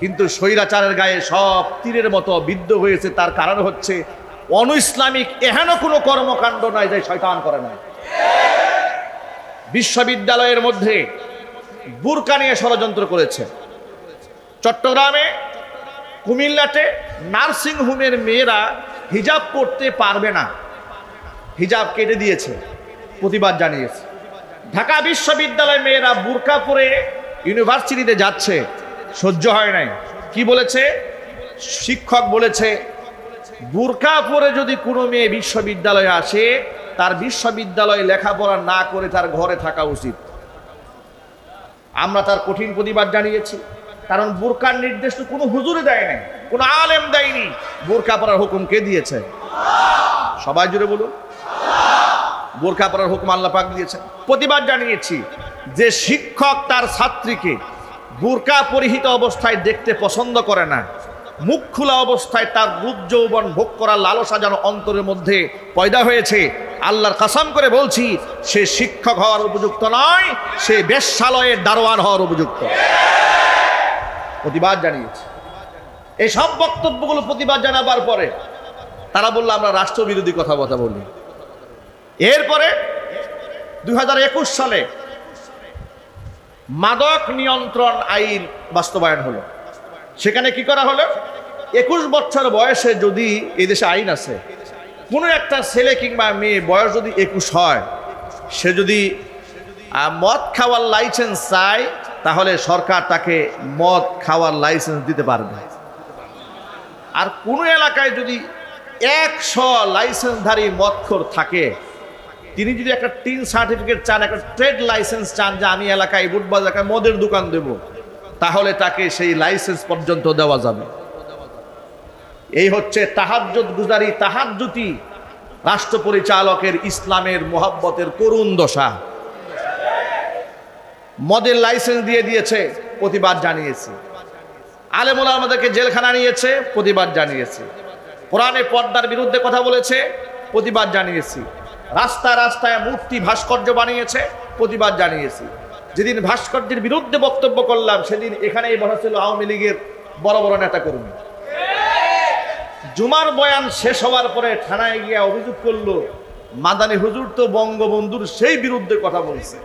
কিন্তু স্বৈরাচারের গায়ে সব তীরের মতো বিদ্ধ হয়েছে। তার কারণ হচ্ছে অনু ইসলামিক এহেন কোনো কর্মকাণ্ড নাই যে শয়তান করে না। বিশ্ববিদ্যালয়ের মধ্যে বুরকা নিয়ে ষড়যন্ত্র করেছে। চট্টগ্রামে, কুমিল্লাতে নার্সিং হোমের মেয়েরা হিজাব পরতে পারবে না, হিজাব কেটে দিয়েছে, প্রতিবাদ জানিয়েছে। ঢাকা বিশ্ববিদ্যালয়ের মেয়েরা বুরকা পরে ইউনিভার্সিটিতে যাচ্ছে, সহ্য হয় নাই। কি বলেছে? শিক্ষক বলেছে বুরকা পরে যদি কোনো মেয়ে বিশ্ববিদ্যালয়ে আসে, তার বিশ্ববিদ্যালয়ে লেখাপড়া না করে তার ঘরে থাকা উচিত। আমরা তার কঠিন প্রতিবাদ জানিয়েছি, কারণ বুরকার নির্দেশ তো কোনো হুজুরে দেয় নাই, কোনো আলেম দেয়নি। বুরকা পরার হুকুম কে দিয়েছে? সবাই জুড়ে বলুন। বুরকা পরার হুকুম আল্লাহ পাক দিয়েছেন। প্রতিবাদ জানিয়েছি যে শিক্ষক তার ছাত্রীকে বুরকা পরিহিত অবস্থায় দেখতে পছন্দ করে না, মুখ খোলা অবস্থায় তার রূপ যৌবন ভোগ করার লালসা যেন অন্তরের মধ্যে পয়দা হয়েছে। আল্লাহর কসম করে বলছি, সে শিক্ষক হওয়ার উপযুক্ত নয়, সে বেশ্যালয়ের দারোয়ান হওয়ার উপযুক্ত। প্রতিবাদ জানিয়েছে। এই সব বক্তব্যগুলো প্রতিবাদ জানাবার পরে তারা বলল আমরা রাষ্ট্রবিরোধী কথা বলি। এরপরে 2021 সালে মাদক নিয়ন্ত্রণ আইন বাস্তবায়ন হলো। সেখানে কি করা হলো? 21 বছর বয়সে যদি এদেশে আইন আছে, কোনো একটা ছেলে কিংবা মেয়ে বয়স যদি 21 হয়, সে যদি মদ খাওয়ার লাইসেন্স চায়, তাহলে সরকার তাকে মদ খাওয়ার লাইসেন্স দিতে পারবে। আর কোনো এলাকায় যদি 100 লাইসেন্সধারী মদখোর থাকে, তিনি যদি একটা টিন সার্টিফিকেট চান, একটা ট্রেড লাইসেন্স চান যে আমি এলাকায় বুটবাজ এলাকায় মদের দোকান দেব, তাহলে তাকে সেই লাইসেন্স পর্যন্ত দেওয়া যাবে। এই হচ্ছে তাহাজ্জুদ গুজারি, তাহাজ্জুতি রাষ্ট্র পরিচালকের ইসলামের মোহাব্বতের করুণ দশা। মদের লাইসেন্স দিয়ে দিয়েছে, প্রতিবাদ জানিয়েছে। আলেম ওলামা আমাদেরকে জেলখানা নিয়েছে, প্রতিবাদ জানিয়েছে। কোরআনে পর্দার বিরুদ্ধে কথা বলেছে, প্রতিবাদ জানিয়েছি। রাস্তায় রাস্তায় মূর্তি ভাস্কর্য বানিয়েছে, প্রতিবাদ জানিয়েছি। যেদিন ভাস্কর্যের বিরুদ্ধে বক্তব্য করলাম, সেদিন এখানেই বসা ছিল আওয়ামী লীগের বড় বড় নেতা কর্মী। জুমার বয়ান শেষ হওয়ার পরে থানায় গিয়ে অভিযোগ করলো, মাদানী হুজুর তো বঙ্গবন্ধুর সেই বিরুদ্ধে কথা বলছে।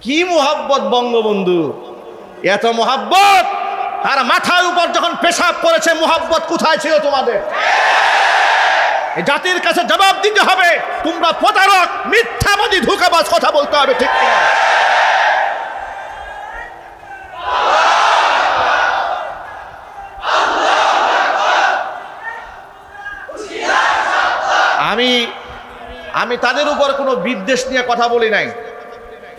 কি মোহাব্বত বঙ্গবন্ধু, এত মোহাব্বত, আর মাথার উপর যখন পেশাব করেছে, মোহাব্বত কোথায় ছিল তোমাদের? জাতির কাছে জবাব দিতে হবে। তোমরা প্রতারক, মিথ্যাবাদী, ধোঁকাবাজ, কথা বলতে হবে, ঠিক কিনা? আমি তাদের উপর কোনো বিদ্বেষ নিয়ে কথা বলি নাই।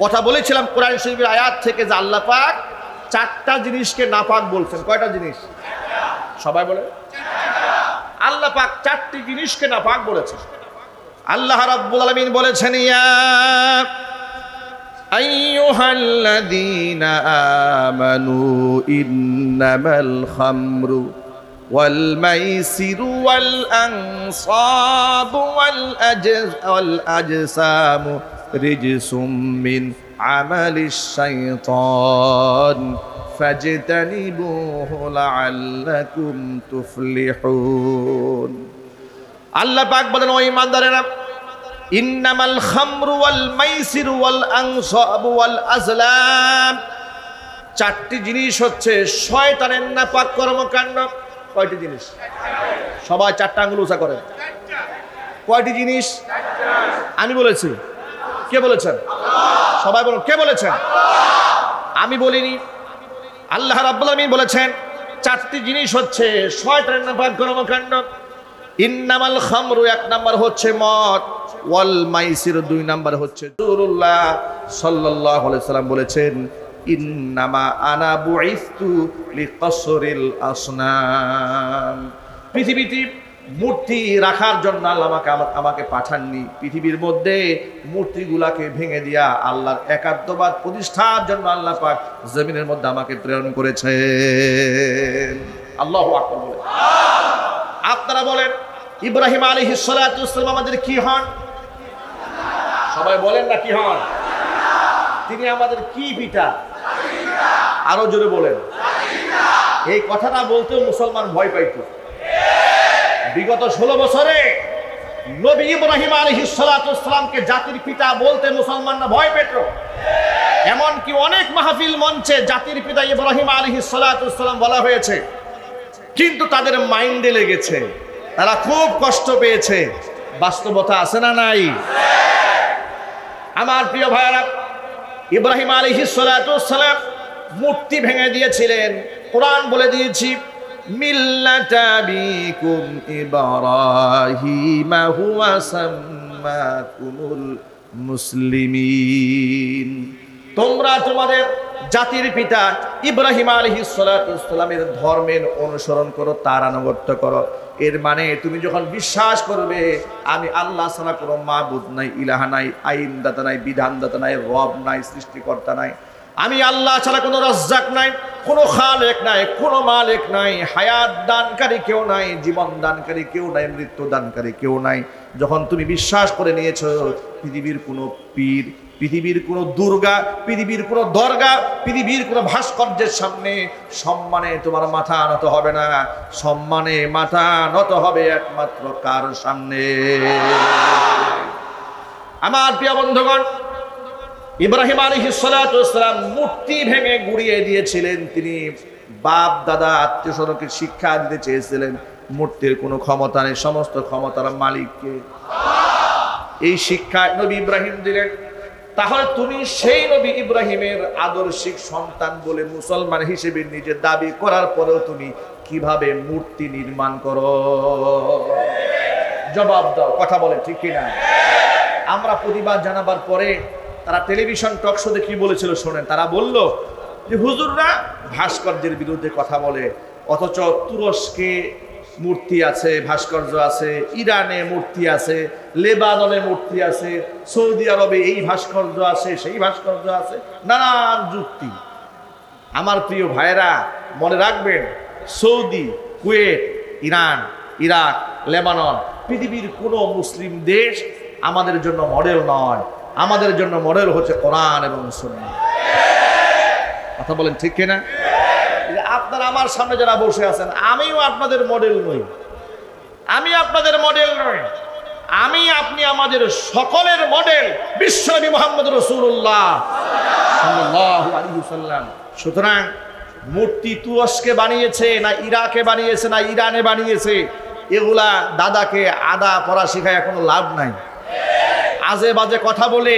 কথা বলেছিলাম কোরআন শরীফের আয়াত থেকে যে আল্লাহ পাক 4টা জিনিসকে নাপাক বলছেন। কয়টা জিনিস? সবাই বলে। আল্লাহ পাক 4টি জিনিসকে নাপাক বলেছেন। আল্লাহ রাব্বুল আলামিন বলেছেন, ইয়া আইয়ুহাল্লাযীনা আমানু ইন্নামাল খামরু ওয়াল মাইসিরু ওয়াল আনসাবু ওয়াল আজসামু রিজসুম মিন আমালিশ শাইতান ফাজতানিবুহু লাআল্লাকুম তুফলিহুন। আল্লাহ পাক বলেন, ও ঈমানদারেরা, ইন্নামাল খামরু ওয়াল মাইসিরু ওয়াল আনসাবু ওয়াল আজলাম, চারটি জিনিস হচ্ছে শয়তানের নাপাক কর্মকাণ্ড। কয়টি জিনিস? সবাই চারটা আঙ্গুল উঁচা করেন। কয়টি জিনিস? আমি বলেছি। কে বলেছেন? সবাই বলুন, কে বলেছেন? আমি বলিনি, আল্লাহ রাব্বুল আলামিন বলেছেন। চারটি জিনিস হচ্ছে শয়তানের নাপাক কর্মকাণ্ড। ইন্নামাল খামরু, এক নাম্বার হচ্ছে মদ, ওয়াল মাইসির, দুই নাম্বার হচ্ছে রাসূলুল্লাহ সাল্লাল্লাহু আলাইহি সাল্লাম বলেছেন, ইন্নামা আনা বুইসতু লিকাসরিল আসনাম। পৃথিবীতে মূর্তি রাখার জন্য আল্লাহ আমাকে পাঠাননি, পৃথিবীর মধ্যে মূর্তিগুলাকে ভেঙে দিয়া আল্লাহর একাত্মবাদ প্রতিষ্ঠার জন্য আল্লাহ পাক জমিনের মধ্যে আমাকে প্রেরণ করেছেন। আল্লাহু আকবার বলেন। আপনারা বলেন, ইব্রাহিম আলাইহিস সালাতু ওয়াস সালাম আমাদের কি হন? সবাই বলেন না, কি হন? তিনি আমাদের কি পিতা? আরো জোরে বলেন। এই কথাটা বলতেও মুসলমান ভয় পাইত। বিগত 16 বছরে নবী ইব্রাহিম আলাইহিস সালাতু ওয়াস সালামকে জাতির পিতা বলতে মুসলমানরা ভয় পেত। এমনকি অনেক মাহফিল মঞ্চে জাতির পিতা ইব্রাহিম আলাইহিস সালাতু ওয়াস সালাম বলা হয়েছে, কিন্তু তাদের মাইন্ডে লেগেছে, তারা খুব কষ্ট পেয়েছে। বাস্তবতা আছে না নাই? আমার প্রিয় ভাইরা, ইব্রাহিম আলাইহিস সালাতু ওয়াস সালাম মূর্তি ভেঙে দিয়েছিলেন। কোরআন বলে দিয়েছি, মিল্লাতা বিকুম ইব্রাহিম হুয়া সাম্মাকুমুল মুসলিমিন, তোমরা তোমাদের জাতির পিতা ইব্রাহিম আলাইহিস সালাতু ওয়াস সালামের ধর্মের অনুসরণ করো, তার আনুগত্য করো। এর মানে তুমি যখন বিশ্বাস করবে আমি আল্লাহ ছাড়া কোনো মাবুদ নাই, ইলাহা নাই, আইনদাতা নাই, বিধানদাতা নাই, রব নাই, সৃষ্টিকর্তা নাই, আমি আল্লাহ ছাড়া কোনো রাজ্জাক নাই, কোনো খালেক নাই, কোনো মালিক নাই, হায়াত দানকারী কেউ নাই, জীবন দানকারী কেউ নাই, মৃত্যু দানকারী কেউ নাই। যখন তুমি বিশ্বাস করে নিয়েছো, পৃথিবীর কোনো পীর, পৃথিবীর কোনো দুর্গা, পৃথিবীর কোনো দরগা, পৃথিবীর কোনো ভাস্কর্যের সামনে সম্মানে তোমার মাথা নত হবে না। সম্মানে মাথা নত হবে একমাত্র কার সামনে? আমার প্রিয় বন্ধুগণ, ইব্রাহিম আলাইহিস সালাতু ওয়াস সালাম মূর্তি ভেঙে গুড়িয়ে দিয়েছিলেন। তিনি বাপ দাদা আত্মীয় স্বজনকে শিক্ষা দিতে চেয়েছিলেন মূর্তির কোনো ক্ষমতা নেই, সমস্ত ক্ষমতার মালিককে। এই শিক্ষা নবী ইব্রাহিম দিলেন। তাহলে তুমি সেই নবী ইব্রাহিমের আদর্শিক সন্তান বলে মুসলমান হিসেবে নিজে দাবি করার পরেও তুমি কিভাবে মূর্তি নির্মাণ করো? জবাব দাও, কথা বলে ঠিক কিনা? আমরা প্রতিবাদ জানাবার পরে তারা টেলিভিশন টক শোতে কি বলেছিল শোনেন। তারা বলল যে হুজুররা ভাস্কর্যের বিরুদ্ধে কথা বলে, অথচ তুরস্কে মূর্তি আছে, ভাস্কর্য আছে, ইরানে মূর্তি আছে, লেবাননে মূর্তি আছে, সৌদি আরবে এই ভাস্কর্য আছে, সেই ভাস্কর্য আছে, নানান যুক্তি। আমার প্রিয় ভাইরা, মনে রাখবেন, Saudi, Kuwait, Iran, Iraq, Lebanon, পৃথিবীর কোনো মুসলিম দেশ আমাদের জন্য মডেল নয়। আমাদের জন্য মডেল হচ্ছে কোরআন এবং সুন্নাহ। কথা বলেন ঠিক কিনা? আপনারা আমার সামনে যারা বসে আছেন, আমিও আপনাদের মডেল নই, আমি আপনাদের মডেল নই, আমি আপনি আমাদের সকলের মডেল বিশ্বনবী মুহাম্মদ রাসূলুল্লাহ সাল্লাল্লাহু আলাইহি ওয়াসাল্লাম। সুতরাং মূর্তি তুরস্কে বানিয়েছে না ইরাকে বানিয়েছে না ইরানে বানিয়েছে, এগুলা দাদাকে আদা পড়া শেখায় কোনো লাভ নাই। আজে বাজে কথা বলে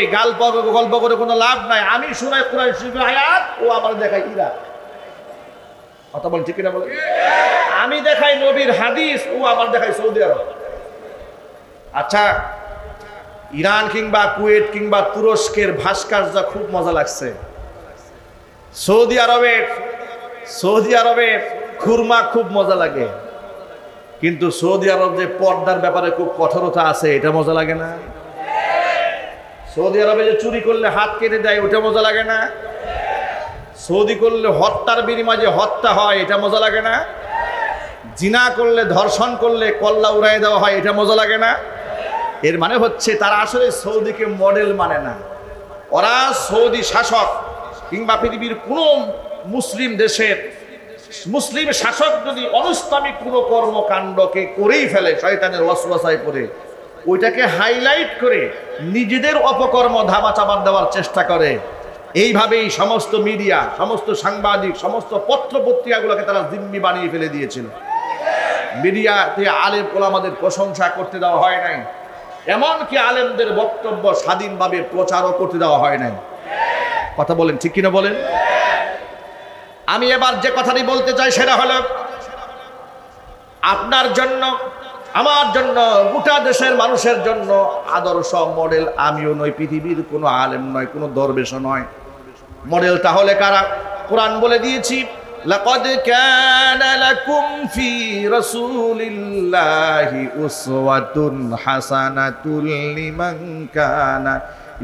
গল্প করে কোনো লাভ নাই। আমি শুনাই কোরআন শরীফের আয়াত, ও আমার দেখায় ইরাক। কথা বল ঠিক কিনা বলে? আমি দেখাই নবীর হাদিস, ও আমার দেখাই সৌদি আরব। আচ্ছা, ইরান কিংবা কুয়েত কিংবা তুরস্কের ভাস্কর্য খুব মজা লাগছে। সৌদি আরবের খুরমা খুব মজা লাগে, কিন্তু সৌদি আরব যে পর্দার ব্যাপারে খুব কঠোরতা আছে, এটা মজা লাগে না? সৌদি আরবে যে চুরি করলে হাত কেটে দেয় ওটা মজা লাগে না? সৌদি করলে হত্যার বিনিময়ে যে হত্যা হয় এটা মজা লাগে না? জিনা করলে, ধর্ষণ করলে কল্লা উড়াই দেওয়া হয়, এটা মজা লাগে না? এর মানে হচ্ছে তারা আসলে সৌদিকে মডেল মানে না। ওরা সৌদি শাসক কিংবা পৃথিবীর কোনো মুসলিম দেশের মুসলিম শাসক যদি অনিসলামিক কোনো কর্মকাণ্ডকে করেই ফেলে শয়তানের ওয়াসওয়াসায় পড়ে, ওইটাকে হাইলাইট করে নিজেদের অপকর্ম ধামাচাপা দেওয়ার চেষ্টা করে। এইভাবেই সমস্ত মিডিয়া, সমস্ত সাংবাদিক, সমস্ত পত্রপত্রিকাগুলোকে তারা জিম্মি বানিয়ে ফেলে দিয়েছিল। মিডিয়াতে আলেম ওলামাদের প্রশংসা করতে দেওয়া হয় নাই, এমনকি আলেমদের বক্তব্য স্বাধীনভাবে প্রচারও করতে দেওয়া হয় নাই। কথা বলেন, ঠিক কিনা বলেন? আমি এবার যে কথাটি বলতে চাই সেটা হলো, আপনার জন্য, আমার জন্য, গোটা দেশের মানুষের জন্য আদর্শ মডেল আমিও নই, পৃথিবীর কোনো আলেম নয়, কোনো দরবেশও নয়। মডেল তাহলে কারা? কোরআন বলে দিয়েছি, লাকাদ কানা লাকুম ফি রাসূলিল্লাহি উসওয়াতুন হাসানাতুল লিমান কানা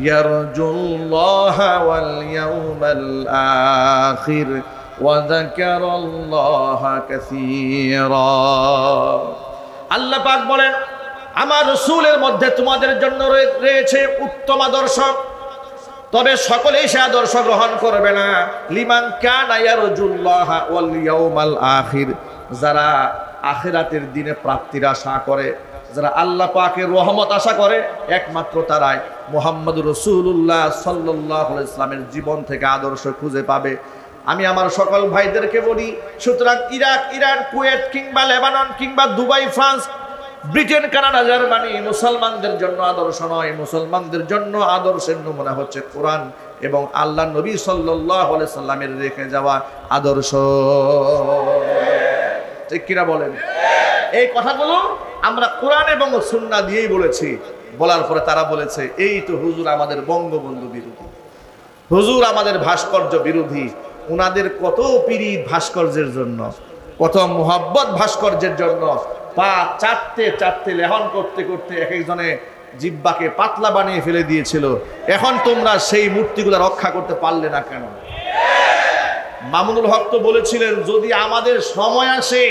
ইয়ারজুল্লাহা ওয়াল ইয়াউমাল আখির ওয়া যাকারাল্লাহা কাসীরা। আল্লাহ পাক বলেন, আমার রাসূলের মধ্যে তোমাদের জন্য রয়েছে উত্তম আদর্শ, তবে সকলেই সে আদর্শ গ্রহণ করবে না। লিমান কানা ইয়ারজুল্লাহা ওয়াল ইয়াউমাল আখির, যারা আখিরাতের দিনে প্রাপ্তির আশা করে, যারা আল্লাহ পাকের রহমত আশা করে, একমাত্র তারাই মুহাম্মদুর রাসূলুল্লাহ সাল্লাল্লাহু আলাইহি ওয়াসাল্লামের জীবন থেকে আদর্শ খুঁজে পাবে। আমি আমার সকল ভাইদেরকে বলি, সুতরাং ইরাক, ইরান, কুয়েত কিংবা লেবানন কিংবা Dubai, France, Britain, Canada, Germany মুসলমানদের জন্য আদর্শ নয়। মুসলমানদের জন্য আদর্শের নমুনা হচ্ছে কোরআন এবং আল্লাহ নবী সাল্লাল্লাহু আলাইহি সাল্লামের রেখে যাওয়া আদর্শ। ঠিক কিনা বলেন? এই কথাগুলো আমরা কোরআন এবং সুন্নাহ দিয়েই বলেছি। বলার পরে তারা বলেছে, এই তো হুজুর আমাদের বঙ্গবন্ধু বিরোধী, হুজুর আমাদের ভাস্কর্য বিরোধী। উনাদের কত পীড়িত ভাস্কর্যের জন্য, কত মোহাব্বত ভাস্কর্যের জন্য, পা চাটতে চাটতে, লেহন করতে করতে এক একজনে জিব্বাকে পাতলা বানিয়ে ফেলে দিয়েছিল। এখন তোমরা সেই মূর্তিগুলো রক্ষা করতে পারলে না কেন? মামুনুল হক তো বলেছিলেন, যদি আমাদের সময় আসে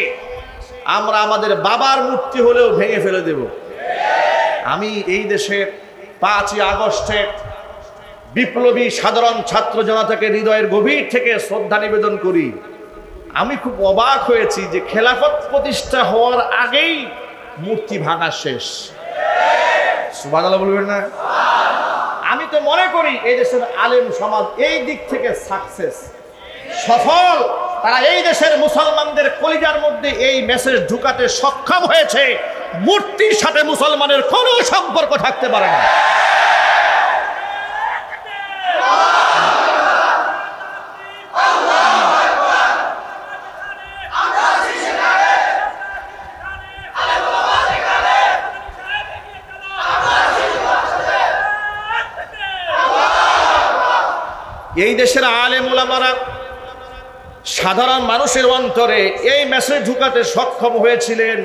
আমরা আমাদের বাবার মূর্তি হলেও ভেঙে ফেলে দেব। আমি এই দেশের 5ই আগস্টে বিপ্লবী সাধারণ ছাত্র জনতাকে হৃদয়ের গভীর থেকে শ্রদ্ধা নিবেদন করি। আমি খুব অবাক হয়েছি যে খেলাফত প্রতিষ্ঠা হওয়ার আগেই মূর্তি ভাঙা শেষ। সুবহানাল্লাহ বলবেন না? আমি তো মনে করি এই দেশের আলেম সমাজ এই দিক থেকে সাকসেস, সফল। তারা এই দেশের মুসলমানদের কলিজার মধ্যে এই মেসেজ ঢুকাতে সক্ষম হয়েছে, মূর্তির সাথে মুসলমানের কোনো সম্পর্ক থাকতে পারে না। এই দেশের আলেম ওলামারা সাধারণ মানুষের অন্তরে এই মেসেজ ঢুকাতে সক্ষম হয়েছিলেন,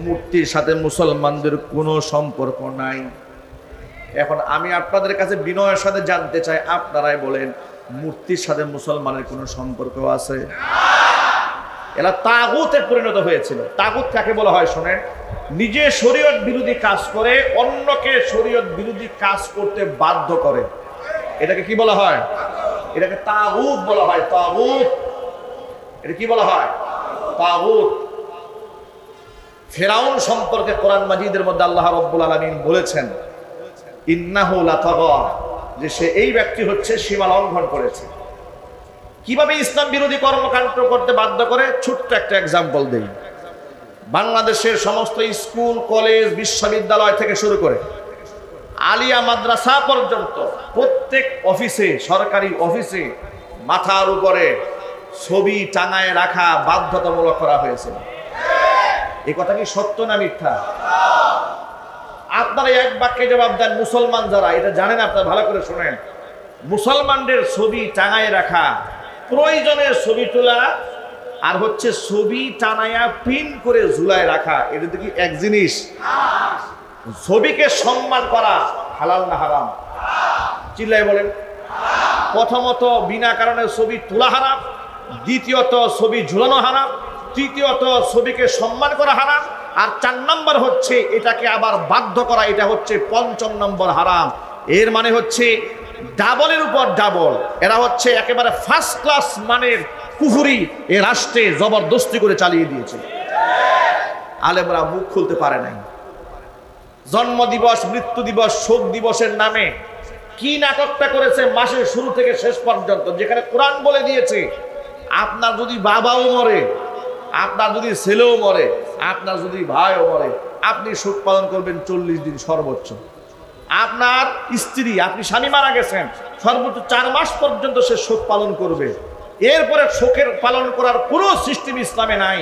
মূর্তির সাথে মুসলমানদের কোনো সম্পর্ক নাই। এখন আমি আপনাদের কাছে বিনয়ের সাথে জানতে চাই, আপনারাই বলেন, মূর্তির সাথে মুসলমানের কোনো সম্পর্ক আছে? এরা তাগুতে পরিণত হয়েছিল। তাগুত কাকে বলা হয় শোনেন? নিজে শরীয়ত বিরোধী কাজ করে অন্যকে শরীয়ত বিরোধী কাজ করতে বাধ্য করে, এটাকে কি বলা হয়? এটাকে তাগুত বলা হয়। তাগুত, এটা কি বলা হয়? তাগুত। ফিরআউন সম্পর্কে কোরআন মাজিদের মধ্যে আল্লাহ রাব্বুল আলামিন বলেছেন, ইন্নাহু লাতাগা, যে সে এই ব্যক্তি হচ্ছে সীমা লঙ্ঘন করেছে। কিভাবে ইসলাম বিরোধী কর্মকাণ্ড করতে বাধ্য করে? ছোট্ট একটা এক্সাম্পল দেই। বাংলাদেশের সমস্ত স্কুল, কলেজ, বিশ্ববিদ্যালয় থেকে শুরু করে আলিয়া মাদ্রাসা পর্যন্ত প্রত্যেক অফিসে, সরকারি অফিসে মাথার উপরে ছবি টাঙায় রাখা বাধ্যতামূলক করা হয়েছে। এই কথা কি সত্য না মিথ্যা? আপনারা এক বাক্যে জবাব দেন। মুসলমান যারা, এটা জানেন আপনারা, ভালো করে শোনেন। মুসলমানদের ছবি টাঙায় রাখা, প্রয়োজনের ছবি তোলা, আর হচ্ছে ছবি টানায়া পিন করে ঝুলায় রাখা, এটা কি এক জিনিস? ছবিকে সম্মান করা হালাল না হারাম? চিল্লাই বলেন। প্রথমত বিনা কারণে ছবি তোলা হারাম, দ্বিতীয়ত ছবি ঝুলানো হারাম, তৃতীয়ত ছবিকে সম্মান করা হারাম, আর 4 নম্বর হচ্ছে এটাকে আবার বাধ্য করা, এটা হচ্ছে 5ম নম্বর হারাম। এর মানে হচ্ছে ডাবলের উপর ডাবল। এরা হচ্ছে একেবারে ফার্স্ট ক্লাস মানের কুফরি এ রাষ্ট্রে জবরদস্তি করে চালিয়ে দিয়েছে। আলেমরা মুখ খুলতে পারে নাই। জন্ম দিবস, মৃত্যু দিবস, শোক দিবসের নামে কি নাটকটা করেছে মাসের শুরু থেকে শেষ পর্যন্ত, যেখানে কোরআন বলে দিয়েছে আপনার যদি বাবাও মরে, আপনার যদি ছেলেও মরে, আপনার যদি ভাইও মরে, আপনি শোক পালন করবেন 40 দিন সর্বোচ্চ। আপনার স্ত্রী, আপনি স্বামী মারা গেছেন, সর্বোচ্চ 4 মাস পর্যন্ত সে শোক পালন করবে। এরপরে শোকের পালন করার কোনো সিস্টেম ইসলামে নাই।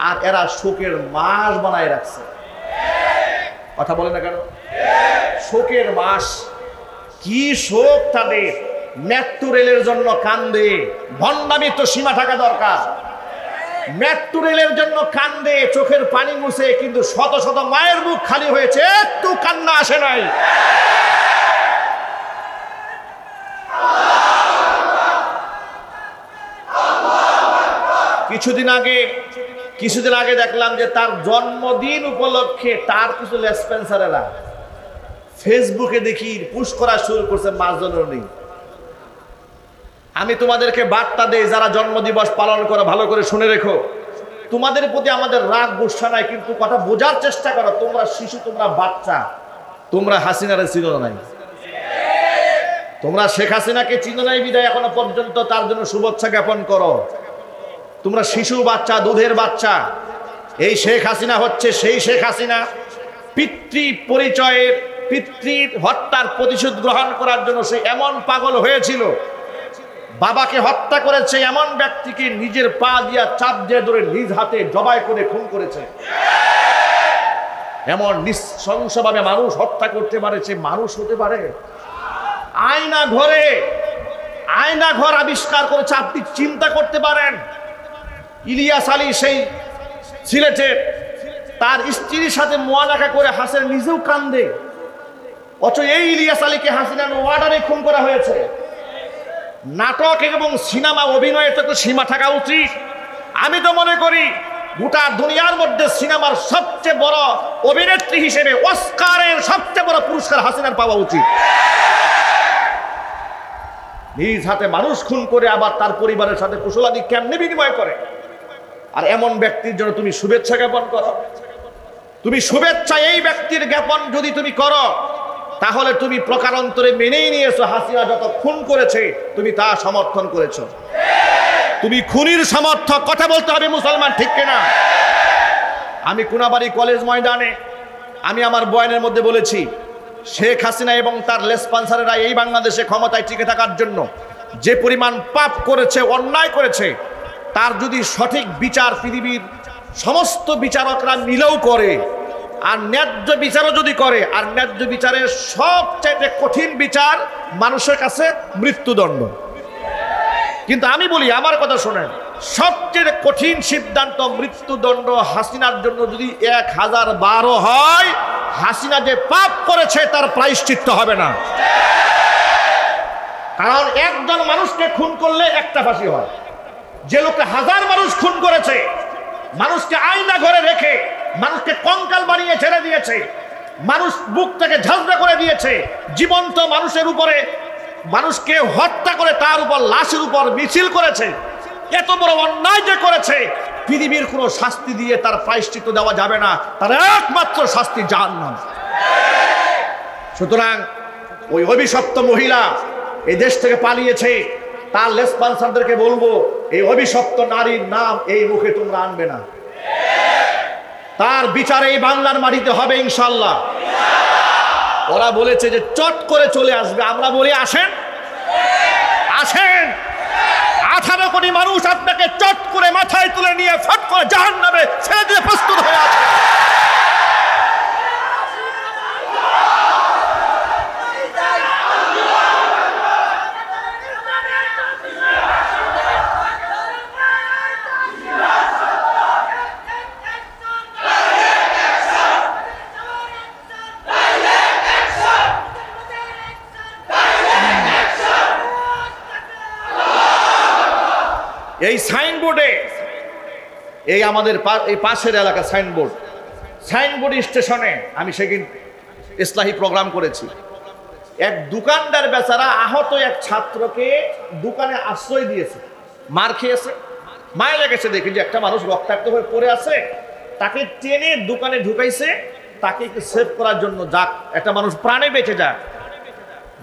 আর এরা শোকের মাস বানায় রাখছে। কথা বলে না কেন? শোকের মাস। কি শোক তাদের! মেট্রো রেলের জন্য কান্দে, ভণ্ডামি তো সীমা থাকা দরকার। মেট্রো রেলের জন্য কান্দে, চোখের পানি মুছে, কিন্তু শত শত মায়ের মুখ খালি হয়েছে, একটু কান্না আসে নাই। কিছুদিন আগে দেখলাম যে তার জন্মদিন উপলক্ষে তার কিছু লেসপেন্সারেরা ফেসবুকে দেখি পুশ করা শুরু করছে মাসজননী। আমি তোমাদেরকে বার্তা দেই, যারা জন্মদিবস পালন করো ভালো করে শুনে রেখো, তোমাদের প্রতি আমাদের রাগ গুসা নাই, কিন্তু কথা বোঝার চেষ্টা করো। তোমরা শিশু, তোমরা বাচ্চা, তোমরা হাসিনারে চিনো নাই, তোমরা শেখ হাসিনাকে চিনো নাই বিদায় এখনো পর্যন্ত তার জন্য শুভেচ্ছা জ্ঞাপন করো। তোমরা শিশু, বাচ্চা, দুধের বাচ্চা। এই শেখ হাসিনা হচ্ছে সেই শেখ হাসিনা পিতৃ পরিচয়ের, পিতৃর হত্যার প্রতিশোধ গ্রহণ করার জন্য সে এমন পাগল হয়েছিল, বাবাকে হত্যা করেছে, এমন ব্যক্তিকে নিজের পা দিয়া চাপ দিয়ে ধরে নিজ হাতে জবাই করে খুন করেছে। এমন নৃশংসভাবে মানুষ হত্যা করতে পারে, সে মানুষ হতে পারে? আয়না ঘর আবিষ্কার করেছে। আপনি চিন্তা করতে পারেন, ইলিয়াস আলী সেই সিলেটের তার স্ত্রীর সাথে মোয়ানাকা করে হাসেন, নিজেও কান্দে, অথচ এই ইলিয়াস আলীকে হাসিনা ওয়ার্ডারে খুন করা হয়েছে। নাটক এবং সিনেমা অভিনয়ের তো সীমা থাকা উচিত। আমি তো মনে করি গোটা দুনিয়ার মধ্যে সিনেমার সবচেয়ে বড় অভিনেত্রী হিসেবে অস্কারের সবচেয়ে বড় পুরস্কার হাসিনার পাওয়া উচিত। নিজ হাতে মানুষ খুন করে আবার তার পরিবারের সাথে কুশলাদি কেমনে বিনিময় করে। আর এমন ব্যক্তির জন্য তুমি শুভেচ্ছা জ্ঞাপন করো। তুমি শুভেচ্ছা এই ব্যক্তির জ্ঞাপন যদি তুমি করো, তাহলে তুমি প্রকারান্তরে মেনেই নিয়েছো হাসিনা যত খুন করেছে তুমি তা সমর্থন করেছো। তুমি খুনির সমর্থক। কথা বলতে হবে মুসলমান, ঠিক কিনা? আমি কোনাবাড়ি কলেজ ময়দানে আমি আমার বয়ানের মধ্যে বলেছি, শেখ হাসিনা এবং তার লেসপন্সারেরা এই বাংলাদেশে ক্ষমতায় টিকে থাকার জন্য যে পরিমাণ পাপ করেছে, অন্যায় করেছে, তার যদি সঠিক বিচার পৃথিবীর সমস্ত বিচারকরা মিলেও করে, আর ন্যায্য বিচারও যদি করে, আর ন্যায্য বিচারের সবচাইতে কঠিন বিচার মানুষের কাছে মৃত্যুদণ্ড। কিন্তু আমি বলি, আমার কথা শোনেন, সবচেয়ে কঠিন সিদ্ধান্ত মৃত্যুদণ্ড হাসিনার জন্য যদি 1012 হয়, হাসিনা যে পাপ করেছে তার প্রায়শ্চিত্ত হবে না। কারণ একজন মানুষকে খুন করলে একটা ফাঁসি হয়, যে লোকটা 1000 মানুষ খুন করেছে, মানুষকে আয়না ঘরে রেখে মানুষকে কঙ্কাল বানিয়ে ছেড়ে দিয়েছে, মানুষ বুক থেকে ঝাঁঝরা করে দিয়েছে, জীবন্ত মানুষের উপরে মানুষকে হত্যা করে তার উপর লাশের উপর মিছিল করেছে, এত বড় অন্যায় যে করেছে, পৃথিবীর কোনো শাস্তি দিয়ে তার প্রায়শ্চিত্ত দেওয়া যাবে না, তার একমাত্র শাস্তি জাহান্নাম। সুতরাং ওই অভিশপ্ত মহিলা এই দেশ থেকে পালিয়েছে, তার লেসপন্সারদেরকে বলবো, এই অভিশপ্ত নারীর নাম এই মুখে তোমরা আনবে না। তার বিচার এই বাংলার মাটিতে হবে ইনশাল্লাহ। ওরা বলেছে যে চট করে চলে আসবে, আমরা বলি আসেন, আসেন। 18 কোটি মানুষ আপনাকে চট করে মাথায় তুলে নিয়ে ফট করে জাহান্নামে ছেড়ে দিয়ে প্রস্তুত হয়ে আছে। এই সাইনবোর্ডে, এই আমাদের এই পাশের এলাকা সাইনবোর্ড স্টেশনে আমি সেদিন ইসলাহি প্রোগ্রাম করেছি। এক দোকানদার বেচারা আহত এক ছাত্রকে দোকানে আশ্রয় দিয়েছে, মার খেয়েছে, মায় লেগেছে দেখে যে একটা মানুষ রক্তাক্ত হয়ে পড়ে আছে, তাকে টেনে দোকানে ঢুকাইছে, তাকে একটু সেভ করার জন্য, যাক একটা মানুষ প্রাণে বেঁচে যাক।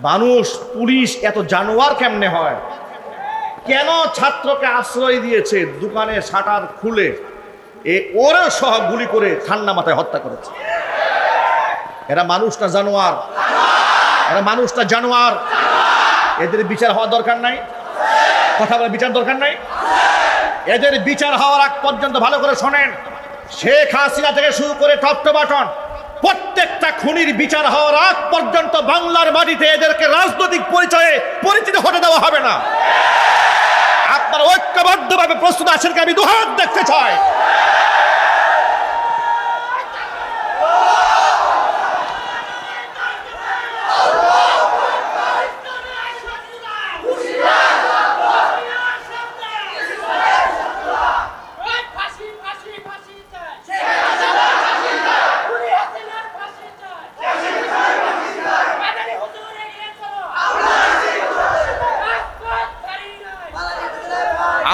মানুষ, পুলিশ এত জানোয়ার কেমনে হয়? কেন ছাত্রকে আশ্রয় দিয়েছে? দোকানে শাটার খুলে ওরেও সহ গুলি করে ঠান্ডা মাথায় হত্যা করেছে। এরা মানুষ না জানোয়ার? এরা মানুষ না জানোয়ার? এদের বিচার হওয়া দরকার নাই? কথা বলে বিচার দরকার নাই? এদের বিচার হওয়ার আগ পর্যন্ত ভালো করে শোনেন, শেখ হাসিনা থেকে শুরু করে টপ টু বটম প্রত্যেকটা খুনির বিচার হওয়ার আগ পর্যন্ত বাংলার মাটিতে এদেরকে রাজনৈতিক পরিচয়ে পরিচিত হতে দেওয়া হবে না। আপনারা ঐক্যবদ্ধভাবে প্রস্তুত আছেন কি? আমি দুহাত দেখতে চাই।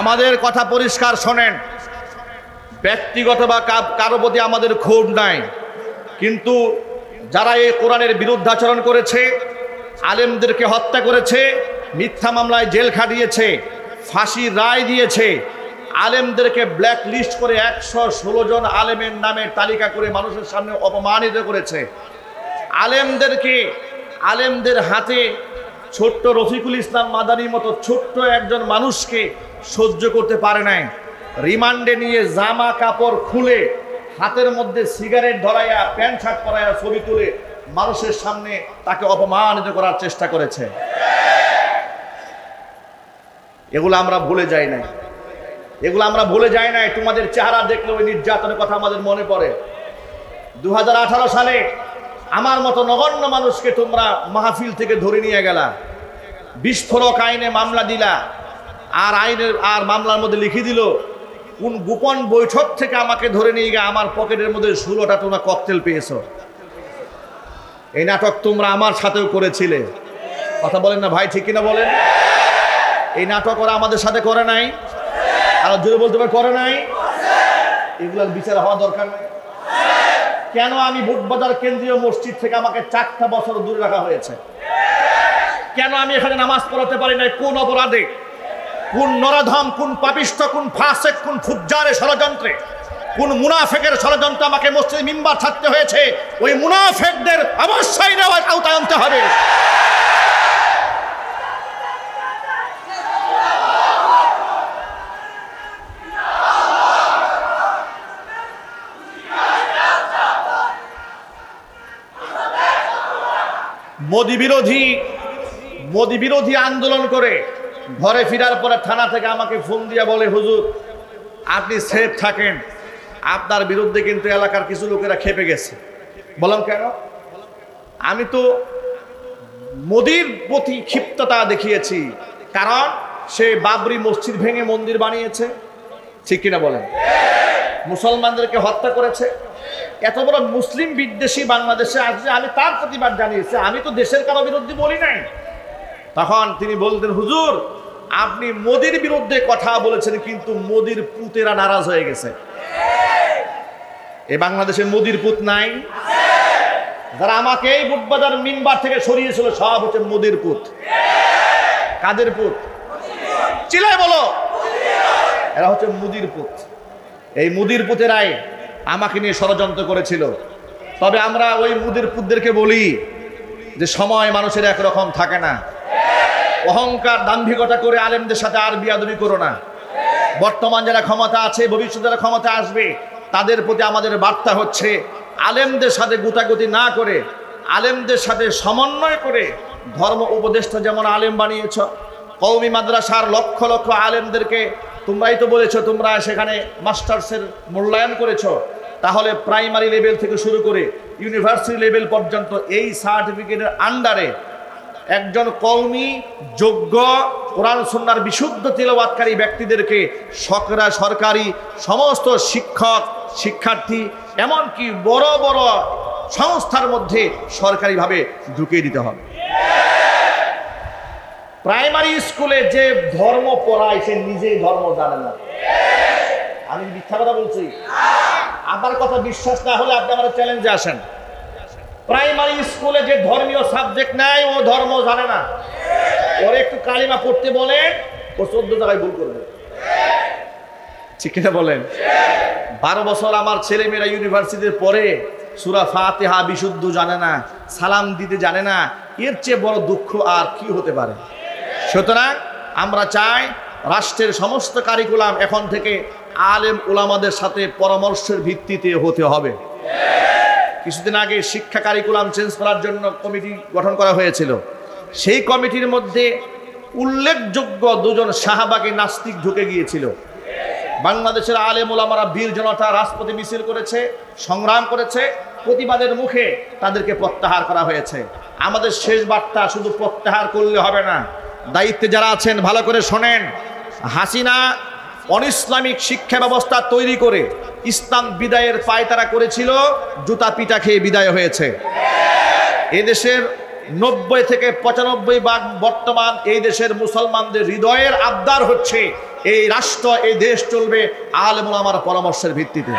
আমাদের কথা পরিষ্কার শোনেন, ব্যক্তিগত বা কারো প্রতি আমাদের ক্ষোভ নাই, কিন্তু যারা এই কোরআনের বিরুদ্ধাচরণ করেছে, আলেমদেরকে হত্যা করেছে, মিথ্যা মামলায় জেল খাটিয়েছে, ফাঁসির রায় দিয়েছে, আলেমদেরকে ব্ল্যাক লিস্ট করে 116 জন আলেমের নামে তালিকা করে মানুষের সামনে অপমানিত করেছে, আলেমদের হাতে ছোট্ট রফিকুল ইসলাম মাদানির মতো ছোট্ট একজন মানুষকে সহ্য করতে পারে নাই, রিমান্ডে নিয়ে জামা কাপড় খুলে হাতের মধ্যে সিগারেট ধরাইয়া প্যান্ট শার্ট পরাইয়া ছবি তুলে মানুষের সামনে তাকে অপমানিত করার চেষ্টা করেছে। এগুলো আমরা ভুলে যাই নাই, এগুলো আমরা ভুলে যাই নাই। তোমাদের চেহারা দেখলে ওই নির্যাতনের কথা আমাদের মনে পড়ে। 2018 সালে আমার মতো নগণ্য মানুষকে তোমরা মাহফিল থেকে ধরে নিয়ে গেলা, বিস্ফোরক আইনে মামলা দিলা, আর মামলার মধ্যে লিখে দিল কোন গোপন বৈঠক থেকে আমাকে ধরে নিয়ে গিয়ে আমার পকেটের মধ্যে 16টা তোমরা ককটেল পেয়েছো। এই নাটক তোমরা আমার সাথেও করেছিলে, কথা বলেন না ভাই, ঠিক কিনা বলেন? এই নাটক ওরা আমাদের সাথে করে নাই, আর জোরে বলতে পারে করে নাই। এগুলোর বিচার হওয়া দরকার নাই। কেন আমি বুটবাজার কেন্দ্রীয় মসজিদ থেকে আমাকে 4টা বছর দূরে রাখা হয়েছে? কেন আমি এখানে নামাজ পড়াতে পারি নাই? কোন অপরাধে, কোন নরাধম, কোন পাপিষ্ঠ, কোন ফাসেক, কোন ফুজ্জারের ষড়যন্ত্রে, কোন মুনাফেকের ষড়যন্ত্রে আমাকে মসজিদে মিম্বার ছাড়তে হয়েছে? ওই মুনাফেকদের অবশ্যই নেওয়ার আওতায় আনতে হবে। মোদি বিরোধী আন্দোলন করে ঘরে ফেরার পরে থানা থেকে আমাকে ফোন দিয়া বলে, হুজুর আপনি সেফ থাকেন, আপনার বিরুদ্ধে কিন্তু এলাকার কিছু লোকেরা খেপে গেছে। বললাম কেন? আমি তো মোদির প্রতি ক্ষিপ্ততা দেখিয়েছি, কারণ সে বাবরি মসজিদ ভেঙে মন্দির বানিয়েছে, ঠিক কিনা বলেন? মুসলমানদেরকে হত্যা করেছে। এত বড় মুসলিম বিদ্বেষী বাংলাদেশে আসছে, আমি তার প্রতিবাদ জানিয়েছি, আমি তো দেশের কারো বিরুদ্ধে বলি নাই। তখন তিনি বলতেন, হুজুর আপনি মোদির বিরুদ্ধে কথা বলেছেন, কিন্তু মোদির পুতেরা নারাজ হয়ে গেছে। এই বাংলাদেশে মোদির পুত নাই? যারা আমাকে এই বুটবাজার মিম্বার থেকে সরিয়েছিল সব হচ্ছে মোদির পুত। কাদের পুত? চিল্লায় বলো। এরা হচ্ছে মোদির পুত। এই মোদির পুতেরাই আমাকে নিয়ে ষড়যন্ত্র করেছিল। তবে আমরা ওই মোদির পুতদেরকে বলি যে সময় মানুষের একরকম থাকে না, অহংকার দাম্ভিকতা করে আলেমদের সাথে আর বিয়াদবি করো না। বর্তমান যারা ক্ষমতা আছে, ভবিষ্যতে যারা ক্ষমতা আসবে, তাদের প্রতি আমাদের বার্তা হচ্ছে আলেমদের সাথে গুতাগুতি না করে, আলেমদের সাথে সমন্বয় করে, ধর্ম উপদেষ্টা যেমন আলেম বানিয়েছ, কওমি মাদ্রাসার লক্ষ লক্ষ আলেমদেরকে তোমরাই তো বলেছ তোমরা সেখানে মাস্টার্সের মূল্যায়ন করেছ, তাহলে প্রাইমারি লেভেল থেকে শুরু করে ইউনিভার্সিটি লেভেল পর্যন্ত এই সার্টিফিকেটের আন্ডারে একজন কওমি যোগ্য কোরআন সুন্নাহর বিশুদ্ধ তিলাওয়াতকারী ব্যক্তিদেরকে সরকারি সমস্ত শিক্ষক শিক্ষার্থী এমনকি বড় বড় সংস্থার মধ্যে সরকারিভাবে ঢুকিয়ে দিতে হবে। প্রাইমারি স্কুলে যে ধর্ম পড়ায় সে নিজেই ধর্ম জানে না। আমি মিথ্যা কথা বলছি? আমার কথা বিশ্বাস না হলে আপনি আমার চ্যালেঞ্জে আসেন। প্রাইমারি স্কুলে যে ধর্মীয় সাবজেক্ট নাই ও ধর্ম জানে না। ওর একটু কালিমা পড়তে বলেন, ও 14 জায়গায় ভুল করবে। ঠিক কিনা বলেন? 12 বছর আমার ছেলেমেয়েরা ইউনিভার্সিটির পরে সূরা ফাতিহা বিশুদ্ধ জানে না, সালাম দিতে জানে না। এর চেয়ে বড় দুঃখ আর কি হতে পারে? সুতরাং আমরা চাই রাষ্ট্রের সমস্ত কারিকুলাম এখন থেকে আলেম উলামাদের সাথে পরামর্শের ভিত্তিতে হতে হবে। কিছুদিন আগে শিক্ষা কারিকুলাম চেঞ্জ করার জন্য কমিটি গঠন করা হয়েছিল। সেই কমিটির মধ্যে উল্লেখযোগ্য 2 জন সাহাবাকে নাস্তিক ঢুকে গিয়েছিল। বাংলাদেশের আলেম উলামারা বীর জনতা রাজপথে মিছিল করেছে, সংগ্রাম করেছে, প্রতিবাদের মুখে তাদেরকে প্রত্যাহার করা হয়েছে। আমাদের শেষ বার্তা শুধু প্রত্যাহার করলে হবে না, দায়িত্বে যারা আছেন ভালো করে শোনেন। হাসিনা অনিসলামিক শিক্ষা ব্যবস্থা তৈরি করে ইসলাম বিদায়ের পায়তারা করেছিল, জুতা পিটা খেয়ে বিদায় হয়েছে। এদেশের 90 থেকে 95% বর্তমান এই দেশের মুসলমানদের হৃদয়ের আবদার হচ্ছে এই রাষ্ট্র এই দেশ চলবে আলেম ওলামার পরামর্শের ভিত্তিতে।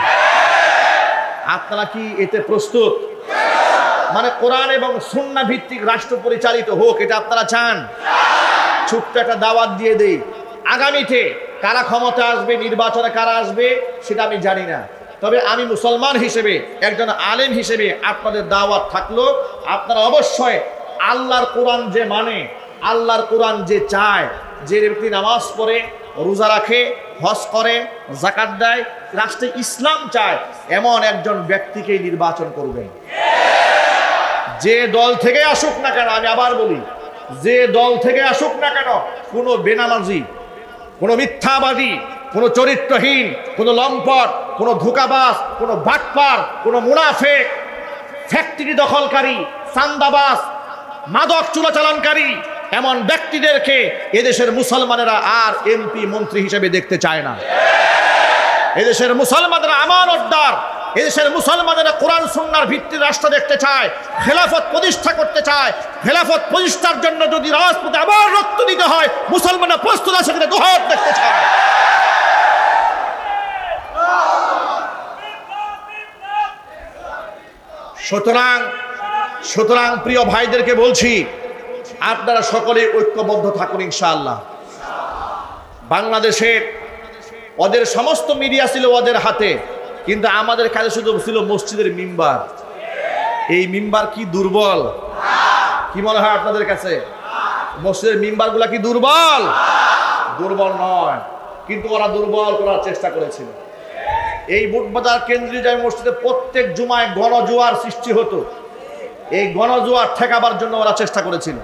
আপনারা কি এতে প্রস্তুত? মানে কোরআন এবং সুন্নাহ ভিত্তিক রাষ্ট্র পরিচালিত হোক, এটা আপনারা চান? ছোট্ট একটা দাওয়াত দিয়ে দেই, আগামীতে কারা ক্ষমতা আসবে, নির্বাচনে কারা আসবে সেটা আমি জানি না, তবে আমি মুসলমান হিসেবে একজন আলেম হিসেবে আপনাদের দাওয়াত থাকলো, আপনারা অবশ্যই আল্লাহর কোরআন যে মানে, আল্লাহর কোরআন যে চায়, যে ব্যক্তি নামাজ পড়ে, রোজা রাখে, হজ করে, যাকাত দেয়, রাষ্ট্রে ইসলাম চায়, এমন একজন ব্যক্তিকেই নির্বাচন করবেন। যে দল থেকে আসুক না কেন, আমি আবার বলি, যে দল থেকে আসুক না কেন, কোনো বেনামাজি, কোনো মিথ্যাবাদী, কোনো চরিত্রহীন, কোনো লম্পট, কোনো ধোঁকাবাজ, কোনো বাটপার, কোনো মুনাফেক, ফ্যাক্টরি দখলকারী, চান্দাবাজ, মাদক চোরাচালানকারী এমন ব্যক্তিদেরকে এদেশের মুসলমানেরা আর এমপি মন্ত্রী হিসেবে দেখতে চায় না। এদেশের মুসলমানেরা আমানতদার, এদেশের মুসলমানেরা কোরআন সুন্নাহর ভিত্তির রাষ্ট্র দেখতে চায়, খেলাফত প্রতিষ্ঠা করতে চায়। খেলাফত প্রতিষ্ঠার জন্য যদি রাজপথে আবার রক্ত দিতে হয়, মুসলমানরা প্রস্তুত আছে কিনা দোহাত দেখতে চায়। সুতরাং প্রিয় ভাইদেরকে বলছি, আপনারা সকলে ঐক্যবদ্ধ থাকুন ইনশাআল্লাহ। বাংলাদেশের ওদের সমস্ত মিডিয়া ছিল ওদের হাতে, কিন্তু আমাদের কাছে শুধু ছিল মসজিদের মিম্বার। এই মিম্বার কি দুর্বল? কি মনে হয় আপনাদের কাছে? মসজিদের মিম্বারগুলা কি দুর্বল? দুর্বল নয়, কিন্তু ওরা দুর্বল করার চেষ্টা করেছিল। এই বুটবাজার কেন্দ্রীয় জামে মসজিদে প্রত্যেক জুমায় গণজোয়ার সৃষ্টি হতো। এই গণজোয়ার ঠেকাবার জন্য ওরা চেষ্টা করেছিল,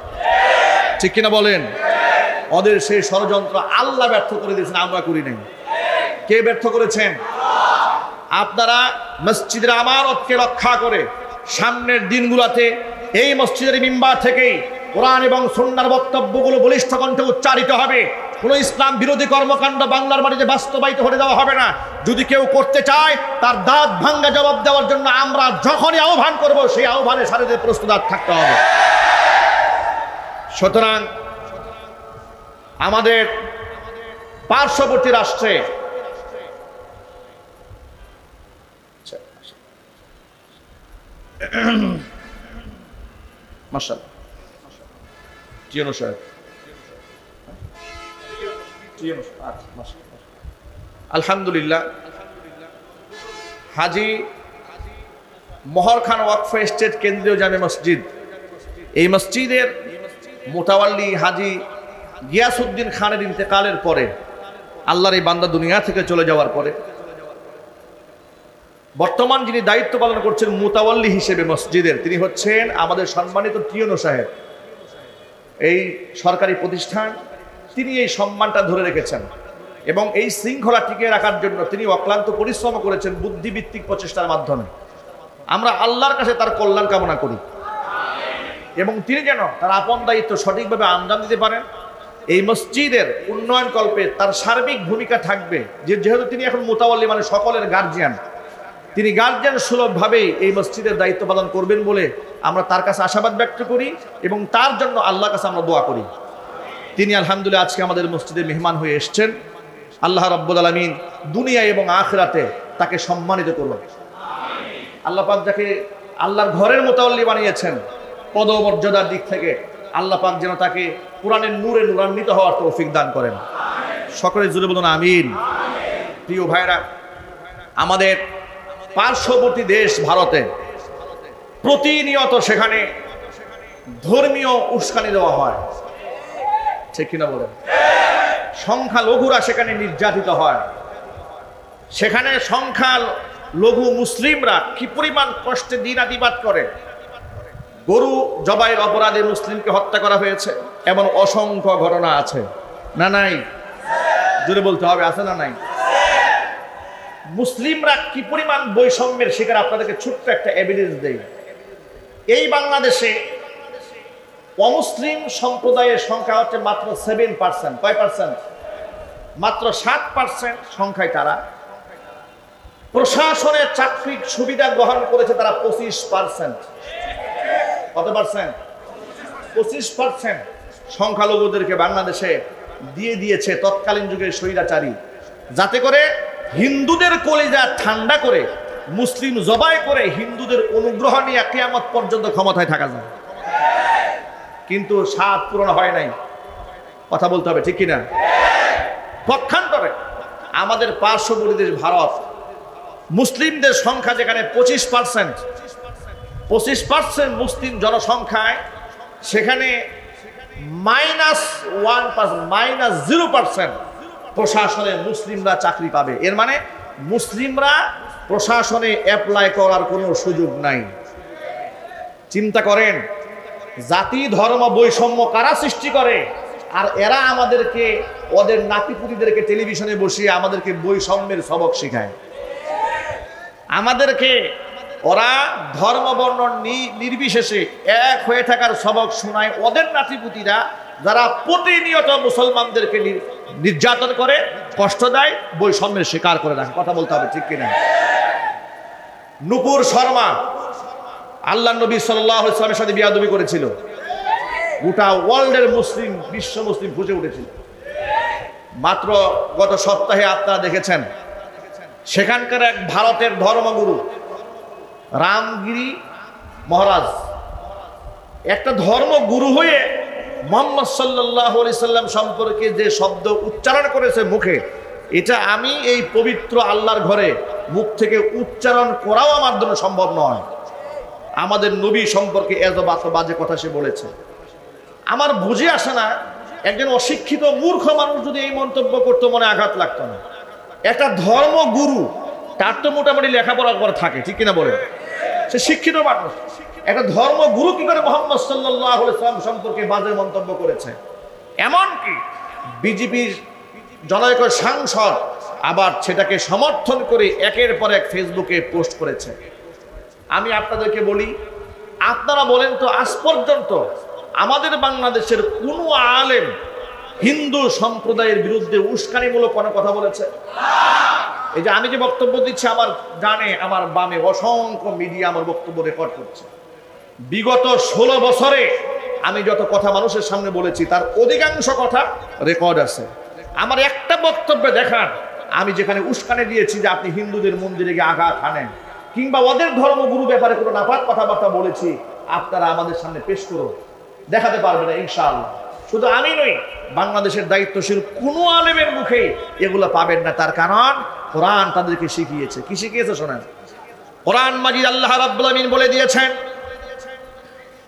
ঠিক কিনা বলেন? ওদের সেই ষড়যন্ত্র আল্লাহ ব্যর্থ করে দিয়েছেন, আমরা করি নাই। কে ব্যর্থ করেছেন? আপনারা মসজিদের আমানতকে রক্ষা করে সামনের দিনগুলোতে এই মসজিদের মিম্বার থেকেই কোরআন এবং সুন্নাহর বক্তব্যগুলো বলিষ্ঠ কণ্ঠে উচ্চারিত হবে। কোনো ইসলাম বিরোধী কর্মকাণ্ড বাংলার মাটিতে বাস্তবায়িত হতে দেওয়া হবে না। যদি কেউ করতে চায় তার দাঁত ভাঙ্গা জবাব দেওয়ার জন্য আমরা যখনই আহ্বান করব, সেই আহ্বানে সাথে প্রস্তুত থাকতে হবে। সুতরাং আমাদের পার্শ্ববর্তী রাষ্ট্রে মাশাআল্লাহ আলহামদুলিল্লাহ, হাজী মহর খান ওয়াকফ এস্টেট কেন্দ্রীয় জামে মসজিদ, এই মসজিদের মোতাওয়াল্লি হাজী গিয়াসউদ্দিন খানের ইন্তেকালের পরে, আল্লাহর এই বান্দা দুনিয়া থেকে চলে যাওয়ার পরে, বর্তমান যিনি দায়িত্ব পালন করছেন মোতাওয়াল্লি হিসেবে মসজিদের, তিনি হচ্ছেন আমাদের সম্মানিত টিএনও সাহেব। এই সরকারি প্রতিষ্ঠান, তিনি এই সম্মানটা ধরে রেখেছেন এবং এই শৃঙ্খলা টিকিয়ে রাখার জন্য তিনি অক্লান্ত পরিশ্রম করেছেন বুদ্ধিভিত্তিক প্রচেষ্টার মাধ্যমে। আমরা আল্লাহর কাছে তার কল্যাণ কামনা করি। এবং তিনি যেন তার আপন দায়িত্ব সঠিকভাবে আঞ্জাম দিতে পারেন। এই মসজিদের উন্নয়ন কল্পে তার সার্বিক ভূমিকা থাকবে, যেহেতু তিনি এখন মুতাওয়াল্লি মানে সকলের গার্জিয়ান, তিনি গার্জিয়ান সুলভভাবেই এই মসজিদের দায়িত্ব পালন করবেন বলে আমরা তার কাছে আশাবাদ ব্যক্ত করি এবং তার জন্য আল্লাহর কাছে আমরা দোয়া করি। তিনি আলহামদুলিল্লাহ আজকে আমাদের মসজিদে মেহমান হয়ে এসছেন। আল্লাহ রাব্বুল আলামিন দুনিয়া এবং আখিরাতে তাকে সম্মানিত করুন। আল্লাহ পাক যাকে আল্লাহর ঘরের মুতাওয়াল্লি বানিয়েছেন, পদমর্যাদার দিক থেকে আল্লাহ পাক যেন তাকে কোরআনের নূরে নূরান্বিত হওয়ার তৌফিক দান করেন। সকলে জুড়ে বলুন আমিন। প্রিয় ভাইরা, আমাদের পার্শ্ববর্তী দেশ ভারতে প্রতিনিয়ত সেখানে ধর্মীয় উস্কানি দেওয়া হয়, ঠিক কিনা বলেন? সংখ্যালঘুরা সেখানে নির্যাতিত হয়। সেখানে সংখ্যালঘু মুসলিমরা কি পরিমাণ কষ্টে দিনাতিপাত করে। গরু জবাইয়ের অপরাধে মুসলিমকে হত্যা করা হয়েছে, এমন অসংখ্য ঘটনা আছে না নাই? জোরে বলতে হবে, আছে না নাই? মুসলিমরা কি পরিমাণ বৈষম্যের শিকার আপনাদেরকে ছোট্ট একটা এভিডেন্স দেই। এই বাংলাদেশে অমুসলিম সম্প্রদায়ের সংখ্যা হচ্ছে মাত্র 7%। কয় পার্সেন্ট? মাত্র 7% সংখ্যায় তারা। প্রশাসনের চাকরির সুবিধা গ্রহণ করেছে তারা 25%। কত পার্সেন্ট? 25% সংখ্যালঘুদেরকে বাংলাদেশে দিয়ে দিয়েছে তৎকালীন যুগের স্বৈরাচারী, যাতে করে হিন্দুদের কলিজা ঠান্ডা করে মুসলিম জবাই করে হিন্দুদের অনুগ্রহ নিয়ে কিয়ামত পর্যন্ত ক্ষমতায় থাকা যায়। কিন্তু স্বাদ পূরণ হয় নাই, কথা বলতে হবে, ঠিক কিনা? পক্ষান্তরে আমাদের পার্শ্ববর্তী দেশ ভারত, মুসলিমদের সংখ্যা যেখানে 25% মুসলিম জনসংখ্যায়, সেখানে -0% প্রশাসনে মুসলিমরা চাকরি পাবে। এর মানে মুসলিমরা প্রশাসনে অ্যাপ্লাই করার কোনো সুযোগ নাই। চিন্তা করেন, জাতি ধর্ম বৈষম্য কারা সৃষ্টি করে? আর এরা আমাদেরকে, ওদের নাতিপুতিদেরকে টেলিভিশনে বসিয়ে আমাদেরকে বৈষম্যের সবক শেখায়। আমাদেরকে ওরা ধর্ম বর্ণ নির্বিশেষে এক হয়ে থাকার সবক শোনায়। ওদের নাতিপুতিরা যারা প্রতিনিয়ত মুসলমানদেরকে নির্যাতন করে, কষ্ট দেয়, বৈষম্যের শিকার করে রাখে। কথা বলতে হবে, ঠিক কিনা? নূপুর শর্মা আল্লাহ নবী সাল্লাল্লাহু আলাইহি ওয়াসাল্লামের সাথে বিয়াদবি করেছিল। গোটা ওয়ার্ল্ডের মুসলিম, বিশ্ব মুসলিম ফুঁসে উঠেছিল। মাত্র গত সপ্তাহে আপনারা দেখেছেন সেখানকার এক ভারতের ধর্মগুরু রামগিরি মহারাজ একটা ধর্মগুরু হয়ে মুহাম্মদ সাল্লাল্লাহু আলাইহি সাল্লাম সম্পর্কে যে শব্দ উচ্চারণ করেছে মুখে, এটা আমি এই পবিত্র আল্লাহর ঘরে মুখ থেকে উচ্চারণ করাও আমার জন্য সম্ভব নয়। আমাদের নবী সম্পর্কে এত বাজে কথা সে বলেছে। আমার বুঝে আসে না, একজন অশিক্ষিত মূর্খ মানুষ যদি এই মন্তব্য করতো মনে আঘাত লাগতো না? একটা ধর্মগুরু, তার তো মোটামুটি লেখাপড়া করা থাকে, ঠিক কিনা বলেন? সে শিক্ষিত মানুষ। একটা ধর্মগুরু কি করে মুহাম্মদ সাল্লাল্লাহু আলাইহি ওয়াসাল্লাম সম্পর্কে বাজে মন্তব্য করেছে? এমনকি বিজেপির জনৈক সাংসদ আবার সেটাকে সমর্থন করে একের পর এক ফেসবুকে পোস্ট করেছে। আমি আপনাদেরকে বলি, আপনারা বলেন তো, আজ পর্যন্ত আমাদের বাংলাদেশের কোনো আলেম হিন্দু সম্প্রদায়ের বিরুদ্ধে উস্কানিমূলক কোনো কথা বলেছে? এই যে আমি যে বক্তব্য দিচ্ছি, আমার ডানে আমার বামে অসংখ্য মিডিয়া আমার বক্তব্য রেকর্ড করছে। বিগত 16 বছরে আমি যত কথা মানুষের সামনে বলেছি তার অধিকাংশ কথা রেকর্ড আছে। আমার একটা বক্তব্যে দেখান আমি যেখানে উস্কানি দিয়েছি যে আপনি হিন্দুদের মন্দিরে গিয়ে আঘাত হানেন, কিংবা ওদের ধর্মগুরু ব্যাপারে কোনো নাপাক কথাবার্তা বলেছি, আপনারা আমাদের সামনে পেশ করুন। দেখাতে পারবে না ইনশাআল্লাহ। শুধু আমি নই, বাংলাদেশের দায়িত্বশীল কোনো আলেমের মুখে এগুলো পাবেন না। তার কারণ কোরআন তাদেরকে শিখিয়েছে। কি শিখিয়েছে শোনেন, কোরআন মাজিদ আল্লাহ রাব্বুল আমিন বলে দিয়েছেন,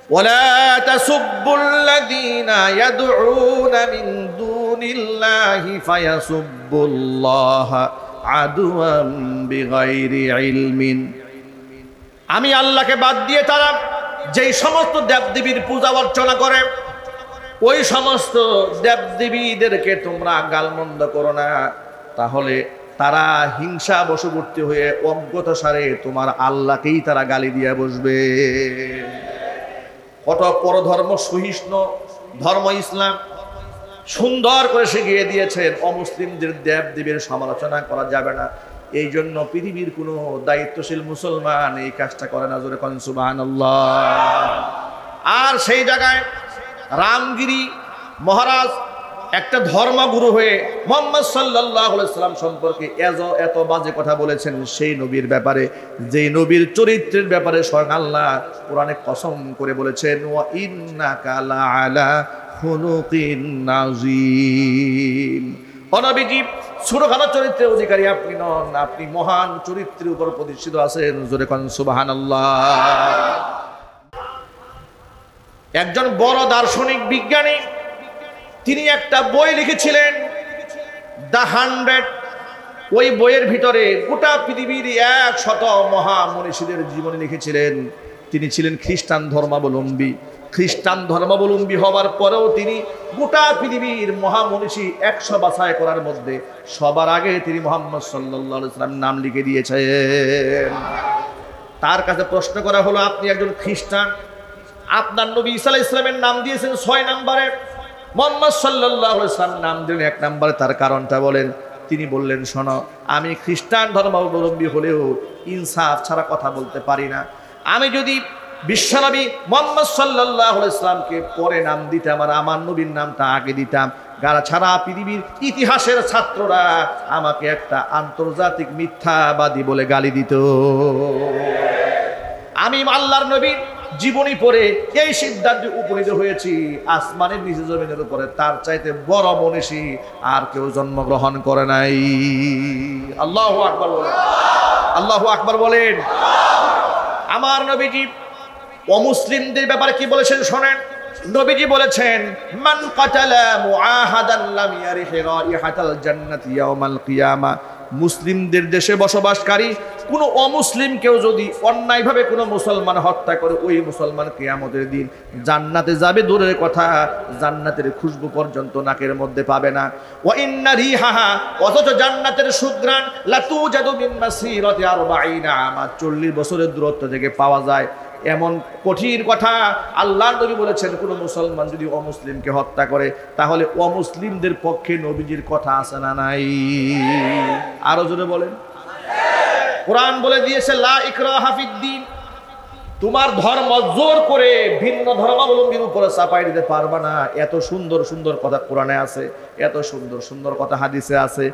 ওয়ালা তাসুব্বুল্লাযীনা ইয়াদউনা মিন দুনিল্লাহি ফায়াসুব্বুল্লাহা আদওয়াম বিগাইরি ইলমিন। আমি আল্লাহকে বাদ দিয়ে তারা যেই সমস্ত দেবদেবীর পূজা অর্চনা করে, ওই সমস্ত দেবদেবীদেরকে তোমরা গালমন্দ করো না, তাহলে তারা হিংসা বশবর্তী হয়ে অজ্ঞতাসারে তোমার আল্লাহকেই তারা গালি দিয়ে বসবে। কত পরধর্ম সহিষ্ণু ধর্ম ইসলাম সুন্দর করে শিখিয়ে দিয়েছেন। অমুসলিমদের দেব দেবীর সমালোচনা করা যাবে না, এই জন্য পৃথিবীর কোনো দায়িত্বশীল মুসলমান এই কাজটা করে না। জোরে বলেন সুবহানাল্লাহ। আর সেই জায়গায় রামগিরি মহারাজ একটা ধর্মগুরু হয়ে মুহাম্মদ সাল্লাল্লাহু আলাইহি সাল্লাম সম্পর্কে এত বাজে কথা বলেছেন, সেই নবীর ব্যাপারে, যেই নবীর চরিত্রের ব্যাপারে স্বয়ং আল্লাহ কোরআনে কসম করে বলেছেন, ওয়া ইন্নাকা লাআলা খুলুকিন নাযীম। ও নবীজি, ছোটখাটো চরিত্রের অধিকারী আপনি নন, আপনি মহান চরিত্রের উপর প্রতিষ্ঠিত আছেন। জোরে কোন সুবহানাল্লাহ। একজন বড় দার্শনিক বিজ্ঞানী, তিনি একটা বই লিখেছিলেন দ্য 100। ওই বইয়ের ভিতরে গোটা পৃথিবীর 100 মহামনীষীদের জীবনী লিখেছিলেন। তিনি ছিলেন খ্রিস্টান ধর্মাবলম্বী। খ্রিস্টান ধর্মাবলম্বী হওয়ার পরেও তিনি গোটা পৃথিবীর মহামনীষী 100 বাছাই করার মধ্যে সবার আগে তিনি মুহাম্মদ সাল্লাল্লাহু আলাইহি ওয়াসাল্লাম নাম লিখে দিয়েছেন। তার কাছে প্রশ্ন করা হলো, আপনি একজন খ্রিস্টান, আপনার নবী ঈসা আলাইহিস সালামের নাম দিয়েছেন 6 নম্বরে, মুহাম্মদ সাল্লাল্লাহু আলাইহি ওয়াসাল্লাম নাম দিলেন 1 নম্বরে, তার কারণটা বলেন। তিনি বললেন, শোনো, আমি খ্রিস্টান ধর্মাবলম্বী হলেও ইনসাফ ছাড়া কথা বলতে পারি না। আমি যদি বিশ্বনবী মুহাম্মদ সাল্লাল্লাহু আলাইহি ওয়াসাল্লামকে পরে নাম দিতাম আর আমার নবীর নামটা আগে দিতাম, গারা ছাড়া পৃথিবীর ইতিহাসের ছাত্ররা আমাকে একটা আন্তর্জাতিক মিথ্যাবাদী বলে গালি দিত। আমি আল্লাহর নবীর জীবনী পড়ে এই সিদ্ধান্তে উপনীত হয়েছি, আসমানের নিচে জমিনের উপরে তার চাইতে বড় মনীষী আর কেউ জন্মগ্রহণ করে নাই। আল্লাহু আকবার বলেন, আল্লাহু আকবার বলেন। আমার নবীজি অমুসলিমদের ব্যাপারে কি বলেছেন শোনেন। নবীজি বলেছেন, মান কাতালা মুআহাদান লাম ইয়ারিহ রাইহাতাল জান্নাতি ইয়াউমাল কিয়ামা। মুসলিমদের দেশে বসবাসকারী কোনো অমুসলিম কেউ যদি অন্যায়ভাবে কোনো মুসলমান হত্যা করে, ওই মুসলমান কিয়ামতের দিন জান্নাতে যাবে দূরের কথা, জান্নাতের খুশবু পর্যন্ত নাকের মধ্যে পাবে না। ওয়া ইন্না রিহাহা, অথচ জান্নাতের সুঘ্রাণ লাতুজাদু মিন মাসিরাতি 40 আমা, 40 বছরের দূরত্ব থেকে পাওয়া যায়। এমন কঠিন কথা আল্লাহর নবী বলেছেন, কোন মুসলমান যদি অমুসলিমকে হত্যা করে তাহলে অমুসলিমদের পক্ষে নবীজির কথা আছে না নাই? আরো জোরে বলেন। কোরআন বলে দিয়েছে, লা ইকরাহা ফিদ্দিন, তোমার ধর্ম জোর করে ভিন্ন ধর্মাবলম্বীর উপরে চাপাই দিতে পারবা না। এত সুন্দর সুন্দর কথা কোরআনে আছে, এত সুন্দর সুন্দর কথা হাদিসে আছে,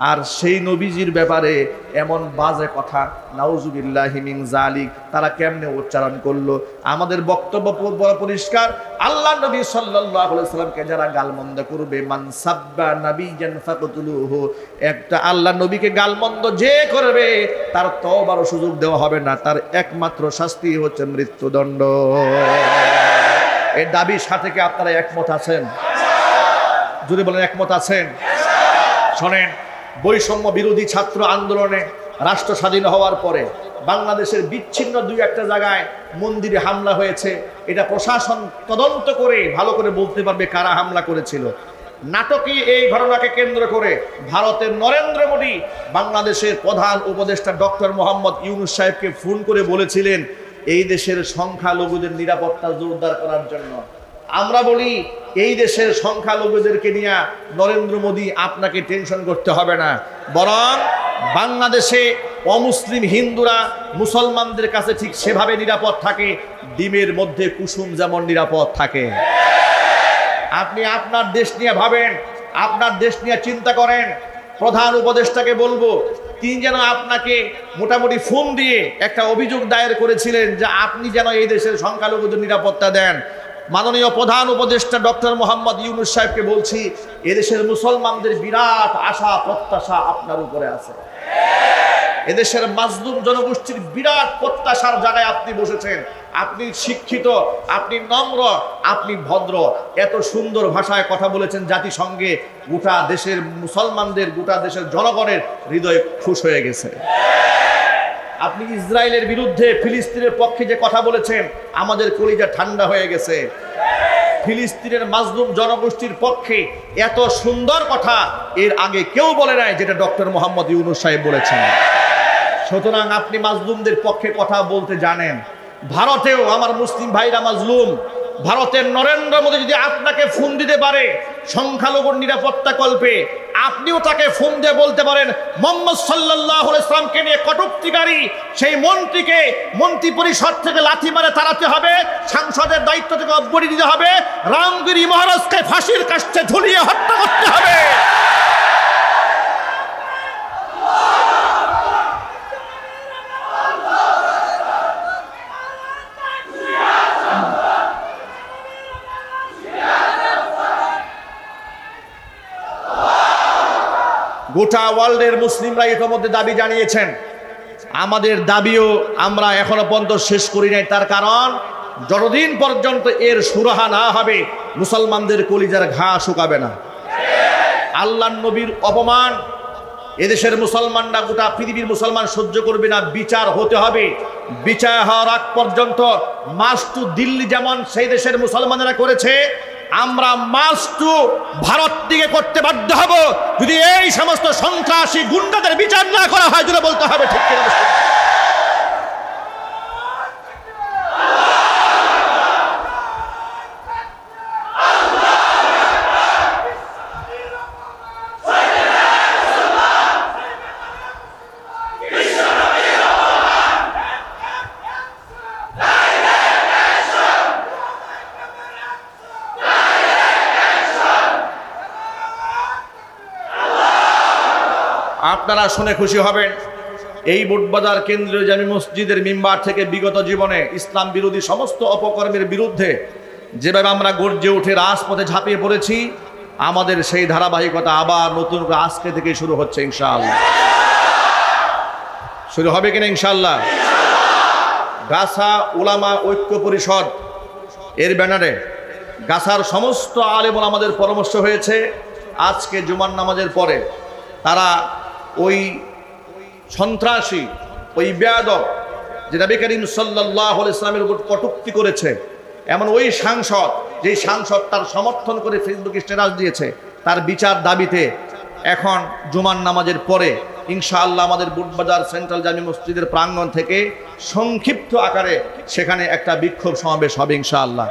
আর সেই নবীজির ব্যাপারে এমন বাজে কথা, নাউজুবিল্লাহি মিন যালিক, তারা কেমনে উচ্চারণ করলো? আমাদের বক্তব্য পরিষ্কার, আল্লাহ নবী সাল্লাল্লাহু আলাইহি ওয়াসাল্লামকে যারা গালমন্দ করবে, মান সাব্বা নাবিয়ান ফাকতুলুহু, একটা আল্লাহ নবীকে গালমন্দ যে করবে তার তওবারও সুযোগ দেওয়া হবে না, তার একমাত্র শাস্তি হচ্ছে মৃত্যুদণ্ড। এই দাবির সাথে কি আপনারা একমত আছেন? যদি বলেন একমত আছেন। শোনেন, বৈষম্য বিরোধী ছাত্র আন্দোলনে রাষ্ট্র স্বাধীন হওয়ার পরে বাংলাদেশের বিচ্ছিন্ন 2-1 জায়গায় মন্দিরে হামলা হয়েছে। এটা প্রশাসন তদন্ত করে ভালো করে বলতে পারবে কারা হামলা করেছিল। নাটকীয় এই ঘটনাকে কেন্দ্র করে ভারতের নরেন্দ্র মোদী বাংলাদেশের প্রধান উপদেষ্টা ডক্টর মোহাম্মদ ইউনূস সাহেবকে ফোন করে বলেছিলেন এই দেশের সংখ্যালঘুদের নিরাপত্তা জোরদার করার জন্য। আমরা বলি, এই দেশের সংখ্যালঘুদেরকে নিয়ে নরেন্দ্র মোদী আপনাকে টেনশন করতে হবে না, বরং বাংলাদেশে অমুসলিম হিন্দুরা মুসলমানদের কাছে ঠিক সেভাবে নিরাপদ থাকে, ডিমের মধ্যে কুসুম যেমন নিরাপদ থাকে। আপনি আপনার দেশ নিয়ে ভাবেন, আপনার দেশ নিয়ে চিন্তা করেন। প্রধান উপদেষ্টাকে বলবো, তিনি যেন আপনাকে মোটামুটি ফোন দিয়ে একটা অভিযোগ দায়ের করেছিলেন যে আপনি যেন এই দেশের সংখ্যালঘুদের নিরাপত্তা দেন। মাননীয় প্রধান উপদেষ্টা ডক্টর মোহাম্মদ ইউনূস সাহেবকে বলছি, এদেশের মুসলমানদের বিরাট আশা প্রত্যাশা আপনার উপরে আছে। এদেশের মাজলুম জনগোষ্ঠীর বিরাট প্রত্যাশার জায়গায় আপনি বসেছেন। আপনি শিক্ষিত, আপনি নম্র, আপনি ভদ্র, এত সুন্দর ভাষায় কথা বলেছেন জাতিসংঘে, গোটা দেশের মুসলমানদের, গোটা দেশের জনগণের হৃদয় খুশ হয়ে গেছে। আপনি ইসরায়েলের বিরুদ্ধে ফিলিস্তিনের পক্ষে যে কথা বলেছেন, আমাদের কলিজা ঠান্ডা হয়ে গেছে। ফিলিস্তিনের মাজলুম জনগোষ্ঠীর পক্ষে এত সুন্দর কথা এর আগে কেউ বলে নাই যেটা ডক্টর মোহাম্মদ ইউনূস সাহেব বলেছেন। সুতরাং আপনি মাজলুমদের পক্ষে কথা বলতে জানেন। ভারতেও আমার মুসলিম ভাইরা মাজলুম, ভারতের নরেন্দ্র মোদী যদি আপনাকে ফোন দিতে পারে সংখ্যালঘুর নিরাপত্তা কল্পে, আপনিও তাকে ফোন দিয়ে বলতে পারেন মুহাম্মদ সাল্লাল্লাহু আলাইহি ওয়াসাল্লামকে নিয়ে কটূক্তিকারী সেই মন্ত্রীকে মন্ত্রী পরিষদ থেকে লাথি মারে তাড়াতে হবে, সংসদের দায়িত্ব থেকে অব্যাহতি দিতে হবে, রামগিরি মহারাজকে ফাঁসির কাস্টে ঝুলিয়ে হত্যা করতে হবে। গোটা ওয়ার্ল্ডের মুসলিমরা ইতিমধ্যে দাবি জানিয়েছেন, আমাদের দাবিও আমরা এখনো পর্যন্ত শেষ করি নাই। তার কারণ যতদিন পর্যন্ত এর সুরাহা না হবে মুসলমানদের কলিজার ঘা শুকাবে না। আল্লাহর নবীর অপমান এদেশের মুসলমানরা, গোটা পৃথিবীর মুসলমান সহ্য করবে না। বিচার হতে হবে। বিচার হওয়ার আগ পর্যন্ত মার্চ টু দিল্লি যেমন সেই দেশের মুসলমানেরা করেছে, আমরা মার্চ টু ভারত দিকে করতে বাধ্য হব যদি এই সমস্ত সন্ত্রাসী গুন্ডাদের বিচার না করা হয়। যেটা বলতে হবে ঠিক কিনা? আপনারা শুনে খুশি হবেন, এই বুটবাজার কেন্দ্রীয় জামি মসজিদের মিম্বার থেকে বিগত জীবনে ইসলাম বিরোধী সমস্ত অপকর্মের বিরুদ্ধে যেভাবে আমরা গর্জে উঠে রাজপথে ঝাঁপিয়ে পড়েছি, আমাদের সেই ধারাবাহিকতা আবার নতুন করে আজকে থেকে শুরু হচ্ছে ইনশাআল্লাহ। শুরু হবে কিনা ইনশাআল্লাহ? গাছা উলামা ঐক্য পরিষদ এর ব্যানারে গাছার সমস্ত আলেম ওলামাদের পরামর্শ হয়েছে আজকে জুমার নামাজের পরে তারা ওই সন্ত্রাসী, ওই বেয়াদব যে নবী করিম সাল্লাল্লাহু আলাইহি ওয়াসাল্লামের উপর কটূক্তি করেছে, এমন ওই সাংসদ, যেই সাংসদ তার সমর্থন করে ফেসবুকে স্ট্যাটাস দিয়েছে, তার বিচার দাবিতে এখন জুমার নামাজের পরে ইনশাআল্লাহ আমাদের বুটবাজার সেন্ট্রাল জামি মসজিদের প্রাঙ্গণ থেকে সংক্ষিপ্ত আকারে সেখানে একটা বিক্ষোভ সমাবেশ হবে ইনশাআল্লাহ।